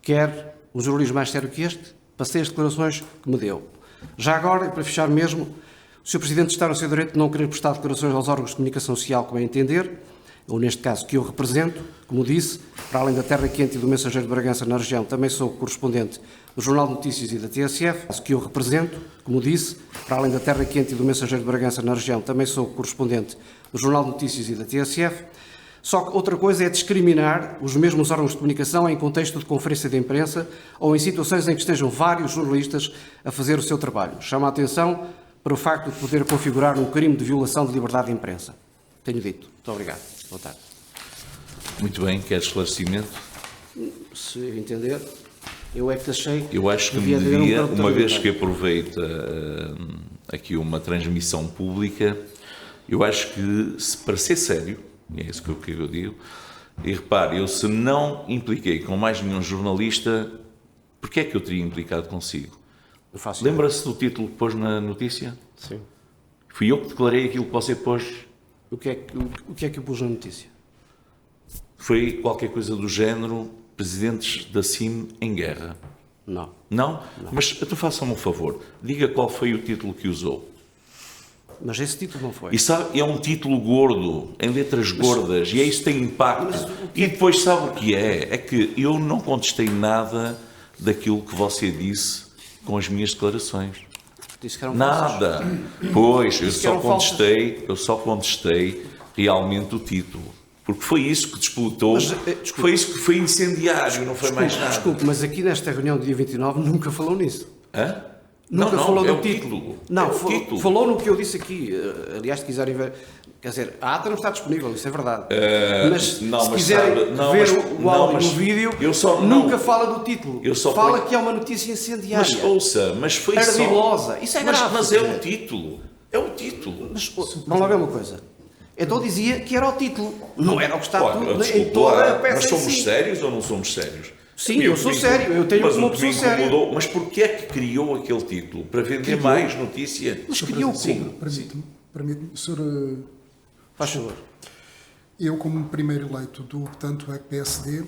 Quer um jornalismo mais sério que este? Passei as declarações que me deu. Já agora, e para fechar mesmo, o Sr. Presidente está no seu direito de não querer prestar declarações aos órgãos de comunicação social, como é entender, ou neste caso que eu represento, como disse, para além da Terra Quente e do Mensageiro de Bragança na região, também sou correspondente do Jornal de Notícias e da TSF, que eu represento, como disse, para além da Terra Quente e do Mensageiro de Bragança na região, também sou correspondente do Jornal de Notícias e da TSF. Só que outra coisa é discriminar os mesmos órgãos de comunicação em contexto de conferência de imprensa ou em situações em que estejam vários jornalistas a fazer o seu trabalho. Chama a atenção para o facto de poder configurar um crime de violação de liberdade de imprensa. Tenho dito. Muito obrigado. Boa tarde. Muito bem, quer esclarecimento? Se entender, eu é que achei... Eu acho que devia me haver devia, um uma vez que aproveita aqui uma transmissão pública, eu acho que, para ser sério, e é isso que eu digo, e repare, eu se não impliquei com mais nenhum jornalista, porquê é que eu teria implicado consigo? Lembra-se do título que pôs na notícia? Sim. Fui eu que declarei aquilo que você pôs. O que é que eu pus na notícia? Foi qualquer coisa do género, presidentes da CIM em guerra. Não. Não? Mas então faça-me um favor, diga qual foi o título que usou. Mas esse título não foi. E sabe, é um título gordo, em letras gordas, e é isso que tem impacto. E depois sabe o que é? É que eu não contestei nada daquilo que você disse com as minhas declarações. Disse que eram nada. falsas. Pois, eu Disse só contestei realmente o título. Porque foi isso que disputou, foi isso que foi incendiário, não foi mais nada. Desculpe, mas aqui nesta reunião do dia 29 nunca falou nisso. Hã? Nunca falou é do o título. Não, É o título. falou no que eu disse aqui. Aliás, se quiserem ver... Quer dizer, a ata não está disponível, isso é verdade. Mas se quiserem ver o áudio e o vídeo, nunca fala do título. Fala que é uma notícia incendiária. Mas ouça, mas foi ardilosa. Isso é grave. Mas é o título. É o título. Mas vamos lá ver uma coisa. Então dizia que era o título. Não era o que está tudo desculpa, em toda a peça. Mas somos em si. sérios ou não somos sérios? Sim, eu sou sério. Eu tenho uma pessoa séria. Mas porquê é que criou aquele título? Para vender mais notícia? Mas criou como? Permite-me, Sr. Faz favor. Eu, como primeiro eleito do tanto é PSD,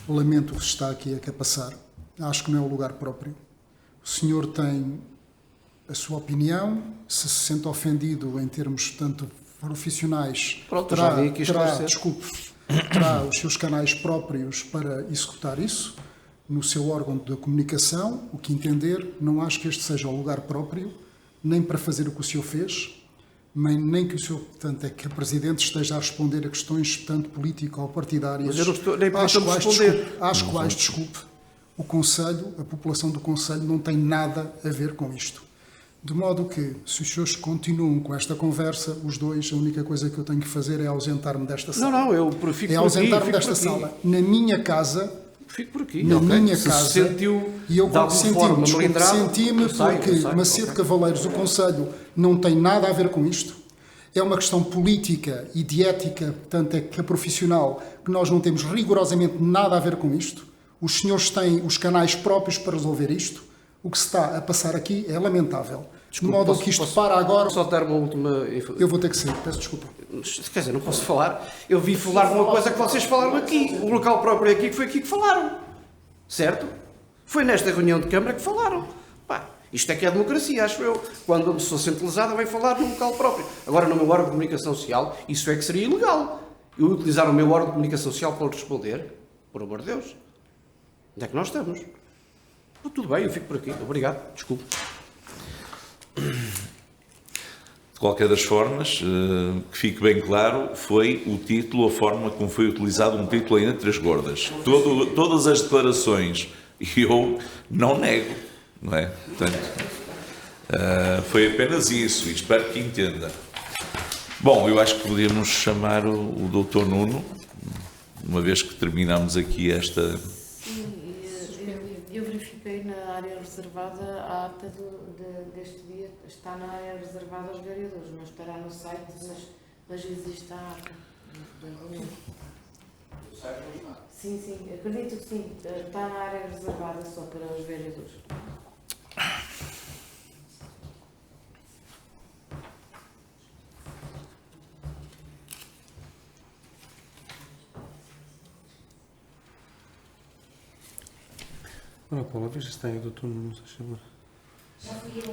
lamento o que está aqui a passar. Acho que não é o lugar próprio. O senhor tem a sua opinião, se sente ofendido em termos tanto profissionais, terá os seus canais próprios para executar isso, no seu órgão de comunicação, o que entender. Não acho que este seja o lugar próprio, nem para fazer o que o senhor fez, nem que o senhor, portanto, é que o Presidente esteja a responder a questões tanto político ou partidárias. Mas eu não estou nem para responder. Às quais, desculpe, o Conselho, a população do Conselho não tem nada a ver com isto. De modo que, se os senhores continuam com esta conversa, os dois, a única coisa que eu tenho que fazer é ausentar-me desta sala. Não, eu fico por aqui. É ausentar-me desta sala. Na minha casa... Fico por aqui. Na minha se casa... sentiu e eu senti-me porque Macedo Cavaleiros, o Conselho, não tem nada a ver com isto. É uma questão política e de ética, portanto, é que é profissional, que nós não temos rigorosamente nada a ver com isto. Os senhores têm os canais próprios para resolver isto. O que se está a passar aqui é lamentável. De modo que isto para agora... Só dar uma última... Eu vou ter que sair, peço desculpa. Quer dizer, não posso falar. Eu vi falar de uma coisa que vocês falaram aqui. O local próprio é aqui, que foi aqui que falaram. Certo? Foi nesta reunião de Câmara que falaram. Pá, isto é que é democracia, acho eu. Quando uma pessoa centralizada vem falar no local próprio. Agora, no meu órgão de comunicação social, isso é que seria ilegal. Eu utilizar o meu órgão de comunicação social para responder, por amor de Deus. Onde é que nós estamos? Tudo bem, eu fico por aqui. Obrigado. Desculpe. De qualquer das formas, que fique bem claro, foi o título, a forma como foi utilizado um título em letras gordas. Todas as declarações, eu não nego, não é? Portanto, foi apenas isso, e espero que entenda. Bom, eu acho que podemos chamar o Dr. Nuno, uma vez que terminamos aqui esta... Eu verifiquei na área reservada, a ata deste dia está na área reservada aos vereadores, não estará no site, mas existe a ata da reunião. Sim, acredito que sim, está na área reservada só para os vereadores. Ora, Paula, veja se tem o doutor Nuno.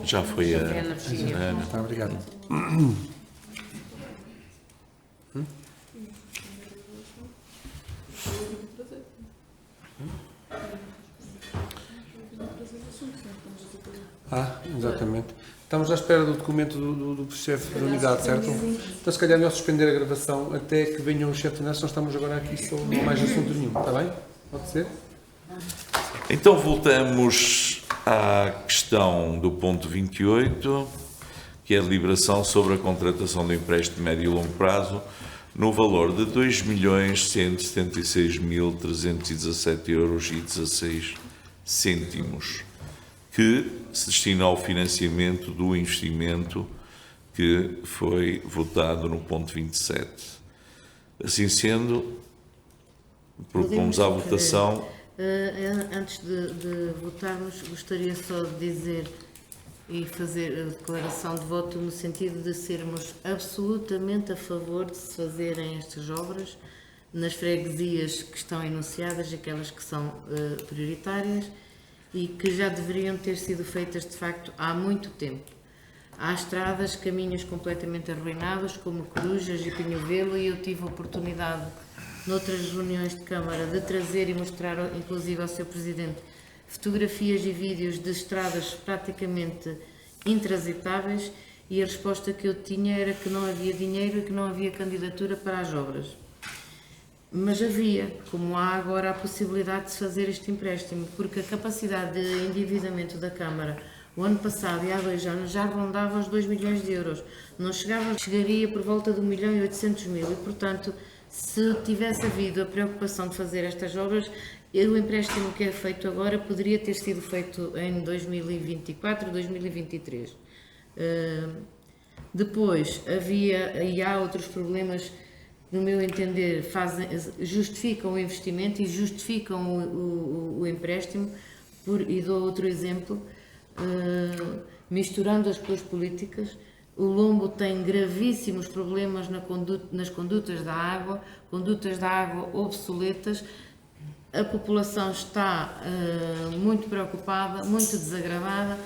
Já foi a Ana. Tá, obrigado. Exatamente. Estamos à espera do documento do chefe da unidade, certo? Então, se calhar, é melhor suspender a gravação até que venha o chefe de unidade, senão estamos agora aqui só não há mais assunto nenhum. Está bem? Pode ser? Então voltamos à questão do ponto 28, que é a deliberação sobre a contratação do empréstimo médio e longo prazo no valor de 2.176.317,16 €, que se destina ao financiamento do investimento que foi votado no ponto 27. Assim sendo, propomos à votação. Antes de votarmos, gostaria só de dizer e fazer a declaração de voto no sentido de sermos absolutamente a favor de se fazerem estas obras nas freguesias que estão enunciadas, aquelas que são prioritárias e que já deveriam ter sido feitas de facto há muito tempo. Há estradas, caminhos completamente arruinados, como Corujas e Pinhovelo, e eu tive a oportunidade, noutras reuniões de Câmara, de trazer e mostrar, inclusive ao Sr. Presidente, fotografias e vídeos de estradas praticamente intransitáveis, e a resposta que eu tinha era que não havia dinheiro e que não havia candidatura para as obras. Mas havia, como há agora a possibilidade de se fazer este empréstimo, porque a capacidade de endividamento da Câmara o ano passado e há 2 anos já rondava os 2 milhões de euros. Não chegaria por volta de 1.800.000 e, portanto, se tivesse havido a preocupação de fazer estas obras, o empréstimo que é feito agora poderia ter sido feito em 2024, 2023. Depois havia e há outros problemas, no meu entender, justificam o investimento e justificam o empréstimo, e dou outro exemplo, misturando as cores políticas. O Lombo tem gravíssimos problemas nas condutas da água obsoletas. A população está muito preocupada, muito desagravada.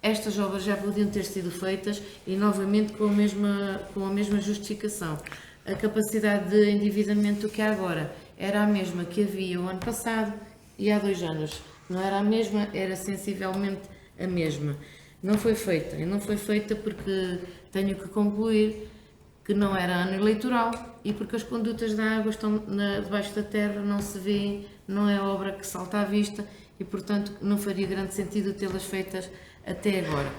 Estas obras já podiam ter sido feitas e novamente com a mesma justificação. A capacidade de endividamento que há agora era a mesma que havia o ano passado e há 2 anos. Não era a mesma, era sensivelmente a mesma. Não foi feita, e não foi feita porque tenho que concluir que não era ano eleitoral e porque as condutas da água estão debaixo da terra, não se vêem, não é obra que salta à vista e, portanto, não faria grande sentido tê-las feitas até agora.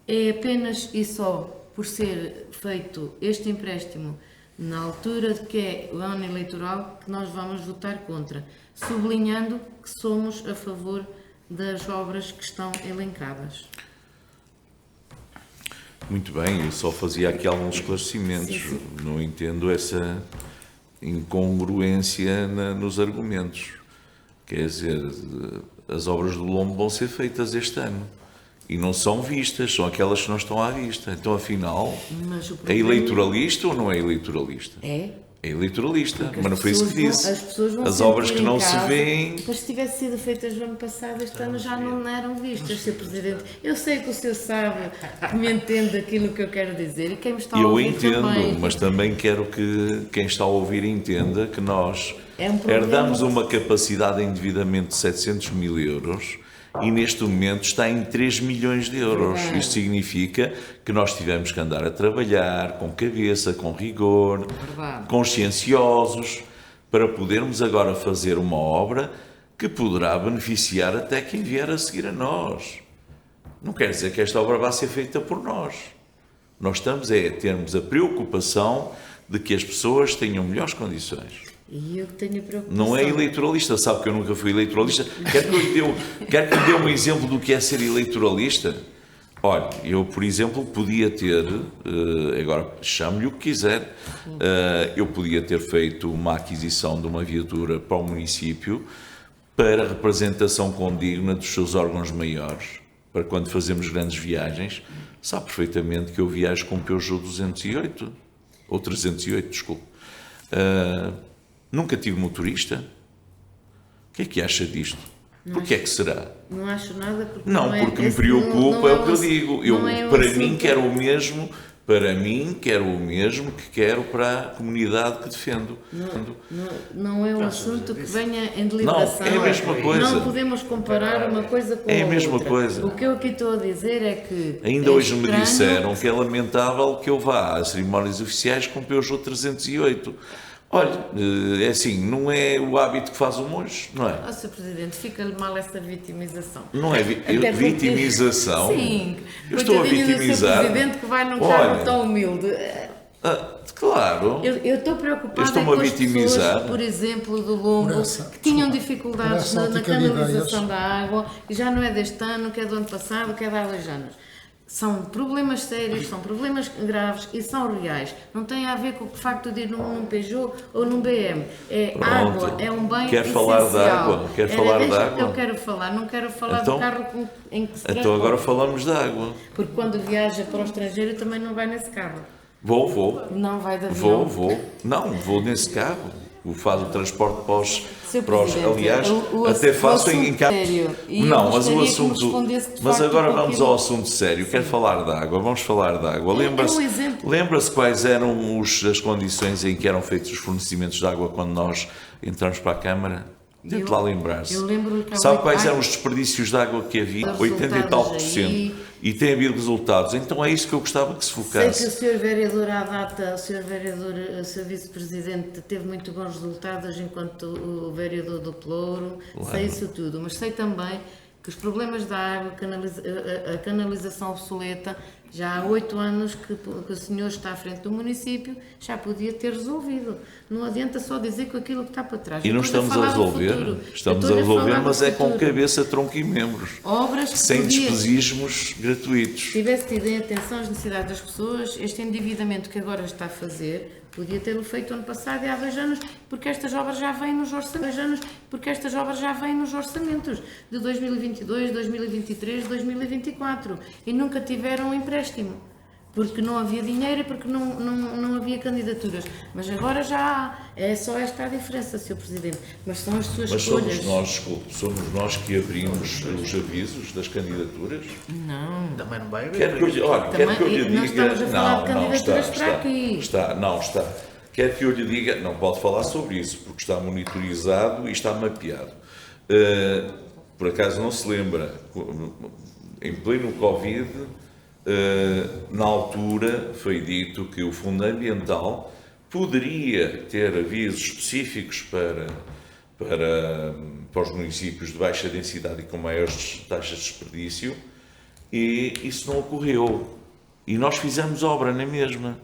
É apenas e só por ser feito este empréstimo na altura de que é o ano eleitoral que nós vamos votar contra, sublinhando que somos a favor das obras que estão elencadas. Muito bem, eu só fazia aqui alguns esclarecimentos. Sim. Não entendo essa incongruência nos argumentos. Quer dizer, as obras do Lombo vão ser feitas este ano e não são vistas, são aquelas que não estão à vista. Então, afinal, é eleitoralista ou não é eleitoralista? É eleitoralista, mas não foi isso que disse. As obras que não se veem. Mas se tivesse sido feitas no ano passado, este ano já não eram vistas, Sr. Presidente. Eu sei que o senhor sabe, que me entende aquilo que eu quero dizer e quem me está a ouvir entendo, também. mas também quero que quem está a ouvir entenda que nós herdamos uma capacidade de endividamento de 700.000 euros e neste momento está em 3 milhões de euros. Verdade. Isto significa que nós tivemos que andar a trabalhar com cabeça, com rigor, Verdade. conscienciosos, para podermos agora fazer uma obra que poderá beneficiar até quem vier a seguir a nós. Não quer dizer que esta obra vá ser feita por nós. Nós estamos a termos a preocupação de que as pessoas tenham melhores condições. E eu tenho preocupação. Não é eleitoralista, sabe que eu nunca fui eleitoralista. Quer que lhe dê um exemplo do que é ser eleitoralista? Olha, eu, por exemplo, podia ter, agora chame-lhe o que quiser, eu podia ter feito uma aquisição de uma viatura para o município para representação condigna dos seus órgãos maiores, para quando fazemos grandes viagens. Sabe perfeitamente que eu viajo com um Peugeot 208, ou 308, desculpe. Nunca tive motorista. O que é que acha disto? Porquê é que será? Não acho nada porque porque me preocupa, é o que eu digo. Para mim quero o mesmo Para mim, quero o mesmo que quero para a comunidade que defendo. Não é um assunto que venha em deliberação. Não, é a mesma coisa. Não podemos comparar uma coisa com a outra. É a mesma coisa. O que eu aqui estou a dizer é que... Ainda hoje me disseram que é lamentável que eu vá às cerimónias oficiais com Peugeot 308. Olha, é assim, não é o hábito que faz o monge, não é? Sr. Presidente, fica-lhe mal essa vitimização. Não é vitimização? Sim. Eu estou a vitimizar. O Sr. Presidente que vai num cargo tão humilde. Claro. Eu estou preocupada com as pessoas, por exemplo, do Lombo, que tinham dificuldades na canalização da água, e já não é deste ano, que é do ano passado, que é de há 2 anos. São problemas sérios, são problemas graves e são reais. Não tem a ver com o facto de ir num Peugeot ou num BM. Água é um bem Quer essencial. falar de água? Quer falar de água? Eu quero falar, não quero falar então, do carro em que se transporta. Então agora falamos de água. Porque quando viaja para o estrangeiro também não vai nesse carro. Vou. Não vai de avião? Vou. Não, vou nesse carro. Faz o transporte para os aliás, até faço em carro. Não, mas o assunto. Mas agora vamos ao assunto sério. Quero falar de água. Vamos falar de água. Lembra-se quais eram as condições em que eram feitos os fornecimentos de água quando nós entramos para a Câmara? Tente lá lembrar-se. Sabe quais eram os desperdícios de água que havia? 80 e tal %. E tem havido resultados. Então é isso que eu gostava que se focasse. Sei que o Sr. Vereador à data, o Sr. Vice-Presidente, teve muito bons resultados enquanto o Vereador do Pelouro. Sei isso tudo. Mas sei também que os problemas da água, a canalização obsoleta, já há 8 anos que o senhor está à frente do município, já podia ter resolvido. Não adianta só dizer que aquilo que está para trás. E não estamos a resolver. Estamos a resolver, mas é com cabeça, tronco e membros. Obras que sem despesismos gratuitos. Se tivesse tido em atenção as necessidades das pessoas, este endividamento que agora está a fazer, podia tê-lo feito ano passado e há 2 anos, porque estas obras já vêm nos orçamentos, de 2022, 2023, 2024 e nunca tiveram um empréstimo, porque não havia dinheiro e porque não havia candidaturas. Mas agora já há. É só esta a diferença, Sr. Presidente. Mas são as suas escolhas. Somos nós que abrimos os avisos das candidaturas? Não. Também não vai haver. Quer que eu lhe diga... Não estamos a falar de candidaturas para aqui. Está. Quer que eu lhe diga... Não pode falar sobre isso, porque está monitorizado e está mapeado. Por acaso não se lembra, em pleno Covid... na altura foi dito que o Fundo Ambiental poderia ter avisos específicos para os municípios de baixa densidade e com maiores taxas de desperdício, e isso não ocorreu. E nós fizemos obra na mesma.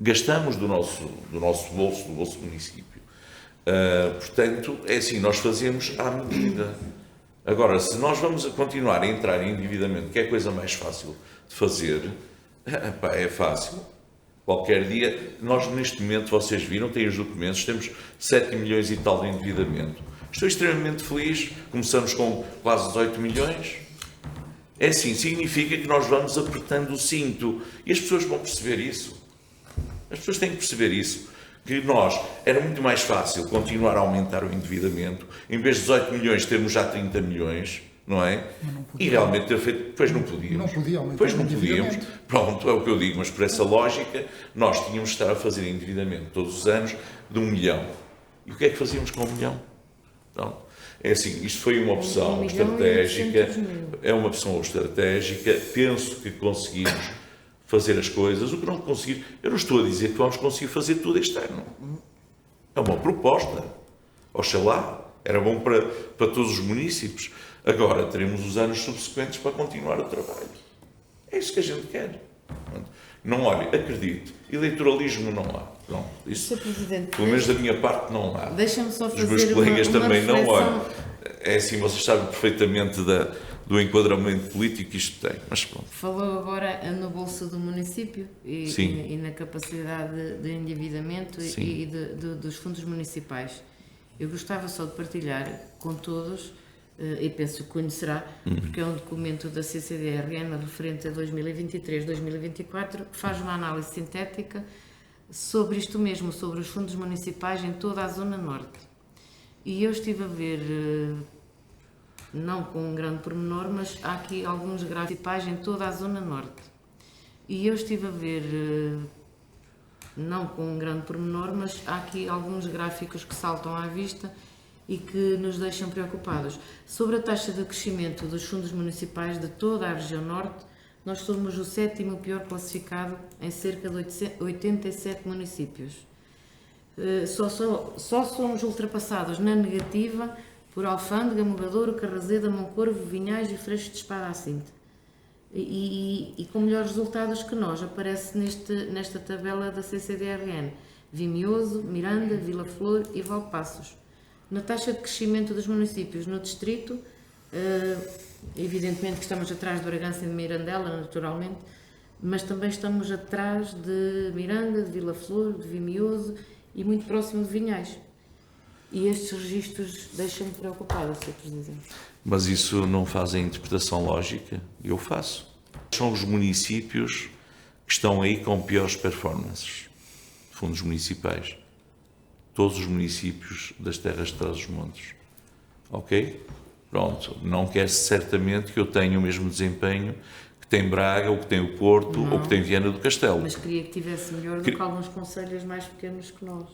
Gastamos do nosso bolso, do bolso do município. Portanto, é assim, nós fazemos à medida. Agora, se nós vamos continuar a entrar em endividamento, que é a coisa mais fácil de fazer, é fácil. Qualquer dia, nós neste momento, vocês viram, têm os documentos, temos 7 milhões e tal de endividamento. Estou extremamente feliz, começamos com quase 18 milhões. É assim, significa que nós vamos apertando o cinto e as pessoas vão perceber isso. As pessoas têm que perceber isso. Que era muito mais fácil continuar a aumentar o endividamento, em vez de 18 milhões termos já 30 milhões, não é? E realmente ter feito, pois não podíamos. Não podia aumentar pois não o podíamos. Pronto, é o que eu digo, mas por essa lógica, nós tínhamos de estar a fazer endividamento todos os anos de 1 milhão. E o que é que fazíamos com 1 milhão? Pronto. É assim, isto foi uma opção estratégica, é uma opção estratégica, penso que conseguimos fazer as coisas. O que não conseguir, eu não estou a dizer que vamos conseguir fazer tudo este ano. É uma proposta. Oxalá, era bom para todos os municípios. Agora teremos os anos subsequentes para continuar o trabalho. É isso que a gente quer. Não, olhe, acredito, eleitoralismo não há. Não, isso, pelo menos da minha parte, não há. Deixa-me só fazer os meus colegas uma também reflexão. não olham. É assim, vocês sabem perfeitamente do enquadramento político que isto tem. Mas pronto. Falou agora no bolso do município e na capacidade de endividamento e dos fundos municipais. Eu gostava só de partilhar com todos, e penso que conhecerá, porque é um documento da CCDRN referente a 2023-2024, que faz uma análise sintética sobre isto mesmo, sobre os fundos municipais em toda a Zona Norte. E eu estive a ver, não com um grande pormenor, mas há aqui alguns gráficos municipais em toda a Zona Norte. E eu estive a ver, não com um grande pormenor, mas há aqui alguns gráficos que saltam à vista e que nos deixam preocupados. Sobre a taxa de crescimento dos fundos municipais de toda a região norte, nós somos o 7º pior classificado em cerca de 87 municípios. Só somos ultrapassados na negativa por Alfândega, Mogadouro, Carraseda, Moncorvo, Vinhais e Freixo de Espada à Cinta. E com melhores resultados que nós, aparece nesta tabela da CCDRN, Vimioso, Miranda, Vila Flor e Valpaços. Na taxa de crescimento dos municípios no distrito, evidentemente que estamos atrás de Bragança e de Mirandela, naturalmente, mas também estamos atrás de Miranda, de Vila Flor, de Vimioso e muito próximo de Vinhais. E estes registros deixam-me preocupada, Sr. Presidente. Mas isso não faz a interpretação lógica? Eu faço. São os municípios que estão aí com piores performances, fundos municipais. Todos os municípios das terras de Trás-os-Montes. Ok? Pronto. Não quer certamente que eu tenha o mesmo desempenho que tem Braga, ou que tem o Porto, ou que tem Viana do Castelo. Mas queria que tivesse melhor do que alguns concelhos mais pequenos que nós.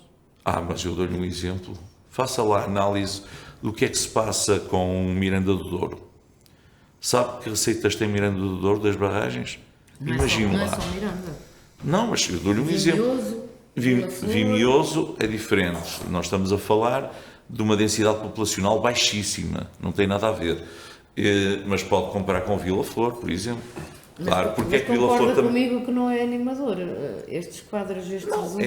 Mas eu dou-lhe um exemplo. Faça lá a análise do que é que se passa com Miranda do Douro. Sabe que receitas tem Miranda do Douro das barragens? Imagine lá. Não é só Miranda. Não, mas eu dou-lhe um exemplo. Vimioso é diferente. Nós estamos a falar de uma densidade populacional baixíssima. Não tem nada a ver. Mas pode comparar com Vila Flor, por exemplo. Claro, porque é que Vila Flor também... comigo que não é animador, estes quadros, estes resultados.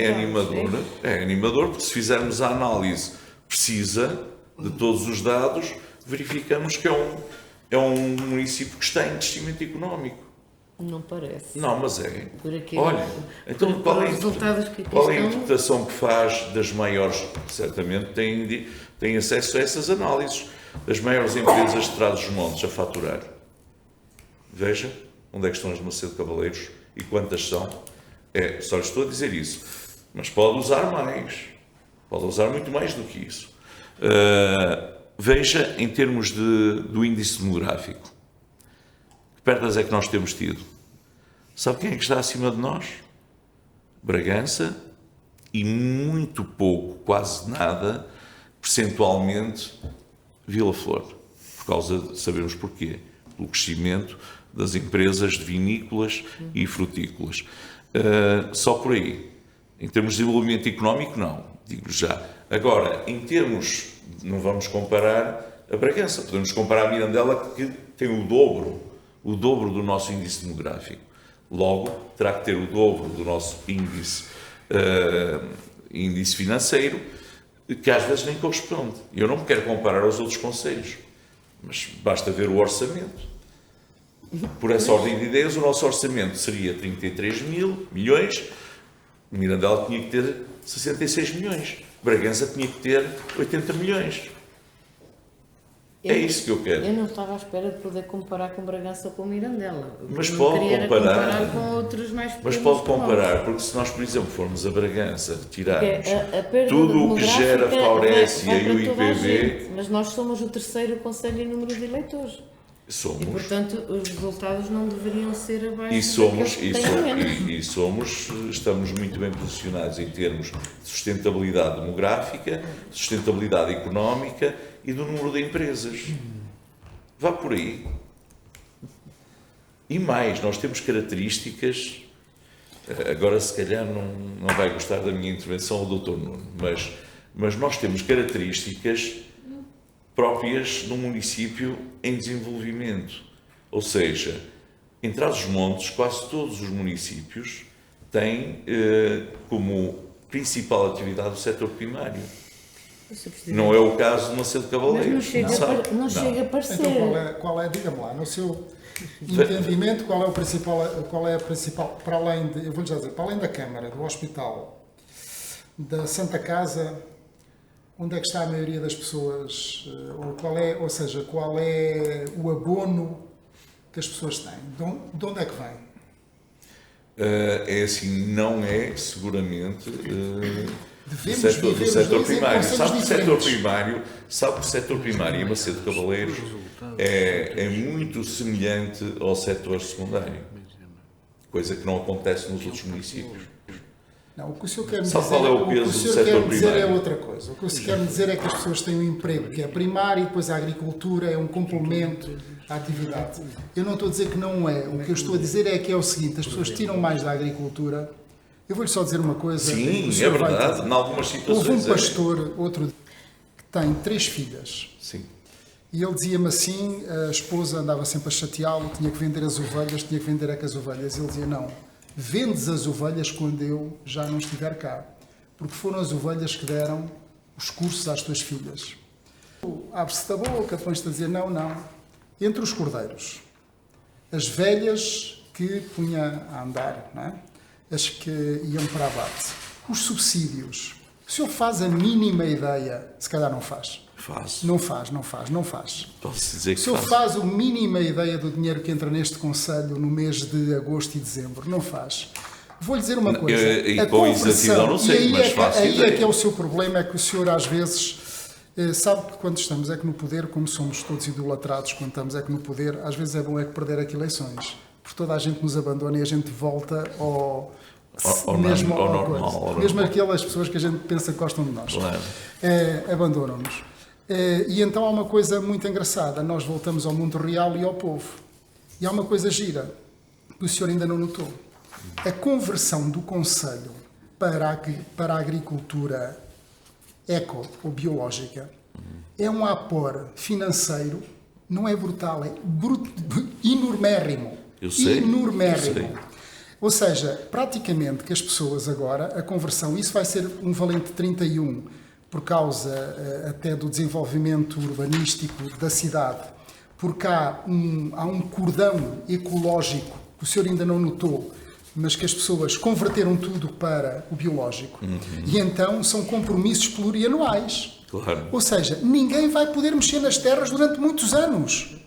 É animador, porque se fizermos a análise precisa de todos os dados, verificamos que é um município que está em crescimento económico. Não parece. Não, mas é. Por aqui, olha, então qual é a estão... interpretação que faz das maiores? Certamente tem acesso a essas análises. Das maiores empresas de Trás-os-Montes a faturar. Veja onde é que estão as Macedo Cavaleiros e quantas são. Só lhe estou a dizer isso. Mas pode usar mais. Pode usar muito mais do que isso. Veja em termos do índice demográfico. Que perdas é que nós temos tido? Sabe quem é que está acima de nós? Bragança e muito pouco, quase nada, percentualmente, Vila Flor. Por causa de sabermos porquê. Pelo crescimento das empresas de vinícolas e frutícolas. Só por aí. Em termos de desenvolvimento económico, não. Digo já. Agora, em termos, não vamos comparar a Bragança. Podemos comparar a Mirandela, que tem o dobro do nosso índice demográfico. Logo, terá que ter o dobro do nosso índice financeiro, que às vezes nem corresponde. Eu não me quero comparar aos outros concelhos, mas basta ver o orçamento. Por essa ordem de ideias, o nosso orçamento seria 33 milhões, Mirandela tinha que ter 66 milhões, Bragança tinha que ter 80 milhões. É isso que eu quero. Eu não estava à espera de poder comparar com Bragança ou com Mirandela. Mas pode comparar com outros mais pequenos. Mas pode comparar, porque se nós, por exemplo, formos a Bragança, retirarmos a tudo o que gera Faurécia e o IPV... Mas nós somos o terceiro concelho em número de eleitores. Somos. E, portanto, os resultados não deveriam ser abaixo estamos muito bem posicionados em termos de sustentabilidade demográfica, sustentabilidade económica e do número de empresas. Vá por aí. E mais, nós temos características, agora se calhar não vai gostar da minha intervenção o Dr. Nuno, mas nós temos características próprias de um município em desenvolvimento. Ou seja, em Trás-os-Montes, quase todos os municípios têm como principal atividade o setor primário. Não é o caso de Macedo Cavaleiros. Mas não chega a parecer. Então diga-me lá, no seu entendimento, qual é a principal, para além de, eu vou-lhe já dizer, para além da Câmara, do Hospital, da Santa Casa, onde é que está a maioria das pessoas, qual é o abono que as pessoas têm? De onde é que vem? É assim, não é seguramente do setor primário. Sabe que o setor primário em Macedo Cavaleiros é muito semelhante ao setor secundário. coisa que não acontece nos outros municípios. Não, o que o senhor quer me Sabe dizer, qual é o o que peso o do senhor setor quer dizer é primário? outra coisa. O que o senhor quer me dizer é que as pessoas têm um emprego que é primário e depois a agricultura é um complemento à atividade. Eu não estou a dizer que não é. O que eu estou a dizer é que é o seguinte, as pessoas tiram mais da agricultura. Eu vou-lhe só dizer uma coisa. Sim, o é senhor vai verdade. dizer. Em algumas situações. Houve um pastor, outro dia, que tem 3 filhas. Sim. E ele dizia-me assim, a esposa andava sempre a chateá-lo, tinha que vender as ovelhas, tinha que vender as ovelhas. Ele dizia, não, vendes as ovelhas quando eu já não estiver cá, porque foram as ovelhas que deram os cursos às tuas filhas. Abre-se da boca, pões-te a dizer, não, não. Entre os cordeiros, as velhas que punha a andar, não é? As que iam para abate, os subsídios. O senhor faz a mínima ideia, se calhar não faz. Faço. Não faz. Posso dizer O que senhor faço. faz a mínima ideia do dinheiro que entra neste Conselho no mês de agosto e dezembro? Não faz. Vou-lhe dizer uma coisa. E a com exatidão não sei, e aí mas é que, faço aí ideia. é que é o seu problema, é que o senhor às vezes sabe que quando estamos é que no poder, como somos todos idolatrados, quando estamos é que no poder, às vezes é bom é que perder aqui eleições. Porque toda a gente nos abandona e a gente volta ao mesmo ao ao normal, coisa. ao Mesmo normal. aquelas pessoas que a gente pensa que gostam de nós. Claro. Abandonam-nos. E então há uma coisa muito engraçada, nós voltamos ao mundo real e ao povo. E há uma coisa gira, que o senhor ainda não notou. A conversão do Conselho para a agricultura eco ou biológica é um apor financeiro, não é brutal, é enormérrimo. Eu sei, Enormérrimo. eu sei. Ou seja, praticamente que as pessoas agora, a conversão, isso vai ser um valente 31, por causa até do desenvolvimento urbanístico da cidade, porque há um cordão ecológico, que o senhor ainda não notou, mas que as pessoas converteram tudo para o biológico. E então são compromissos plurianuais. Claro. Ou seja, ninguém vai poder mexer nas terras durante muitos anos.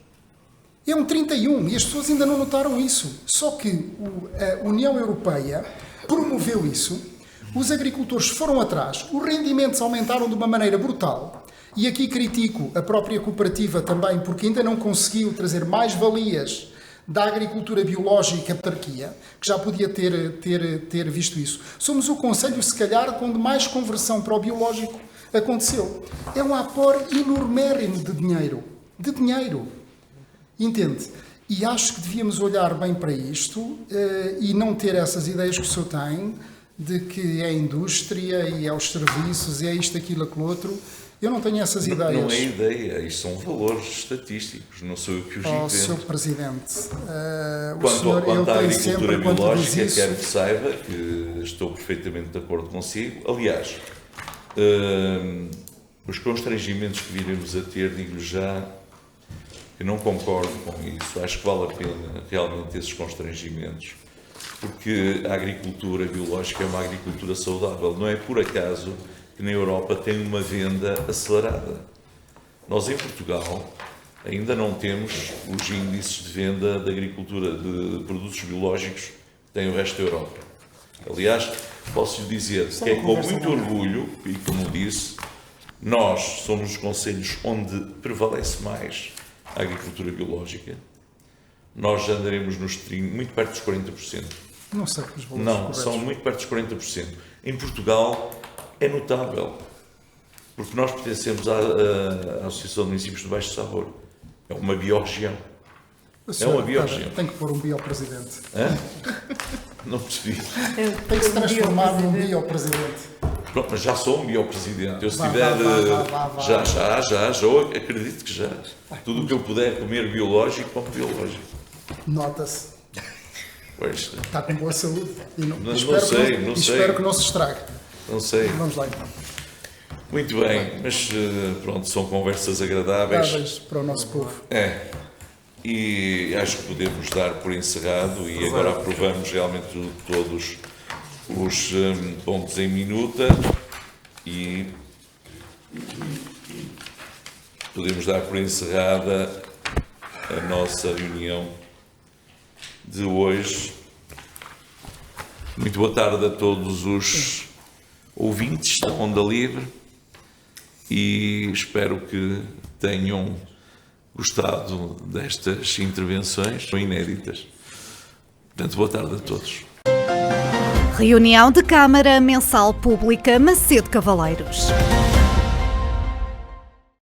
É um 31 e as pessoas ainda não notaram isso. Só que a União Europeia promoveu isso, os agricultores foram atrás, os rendimentos aumentaram de uma maneira brutal. E aqui critico a própria cooperativa também, porque ainda não conseguiu trazer mais valias da agricultura biológica à autarquia, que já podia ter visto isso. Somos o Conselho, se calhar, onde mais conversão para o biológico aconteceu. É um apor enormérrimo de dinheiro. De dinheiro. Entende? E acho que devíamos olhar bem para isto e não ter essas ideias que o senhor tem, de que é a indústria e é os serviços e é isto, aquilo, aquilo outro. Eu não tenho essas ideias. Não é ideia, isto são valores estatísticos, não sou eu que os invento. Sr. Presidente, o Quanto senhor, à ele tem agricultura sempre, quando diz biológica, isso, quero que saiba que estou perfeitamente de acordo consigo. Aliás, os constrangimentos que viremos a ter, digo-lhe já que não concordo com isso. Acho que vale a pena realmente esses constrangimentos, porque a agricultura biológica é uma agricultura saudável. Não é por acaso que na Europa tem uma venda acelerada. Nós em Portugal ainda não temos os índices de venda de agricultura de produtos biológicos que tem o resto da Europa. Aliás, posso lhe dizer que é com muito orgulho, e como disse, nós somos os concelhos onde prevalece mais a agricultura biológica. Nós já andaremos muito perto dos 40%. não sei que os valores Não, corretos. são muito perto dos 40%. Em Portugal é notável, porque nós pertencemos à Associação de Municípios do Baixo Sabor. É uma biorregião. O senhor, uma biorregião. Tem que pôr um biopresidente. Hã? Não percebi. Tem que se transformar num biopresidente. Pronto, mas já sou um biopresidente. Eu se Vá, tiver. vá. Já, eu acredito que já. Tudo o que eu puder comer biológico, como biológico. Nota-se. Pois, Está com boa saúde. E Não espero sei, que não sei. espero que não se estrague. não sei. Vamos lá então. Muito bem, mas pronto, são conversas agradáveis. Parabéns para o nosso povo. É. E acho que podemos dar por encerrado e agora aprovamos realmente todos os pontos em minuta e podemos dar por encerrada a nossa reunião de hoje. Muito boa tarde a todos os ouvintes da Onda Livre e espero que tenham gostado destas intervenções, são inéditas. Portanto, boa tarde a todos. Reunião de Câmara Mensal Pública Macedo Cavaleiros.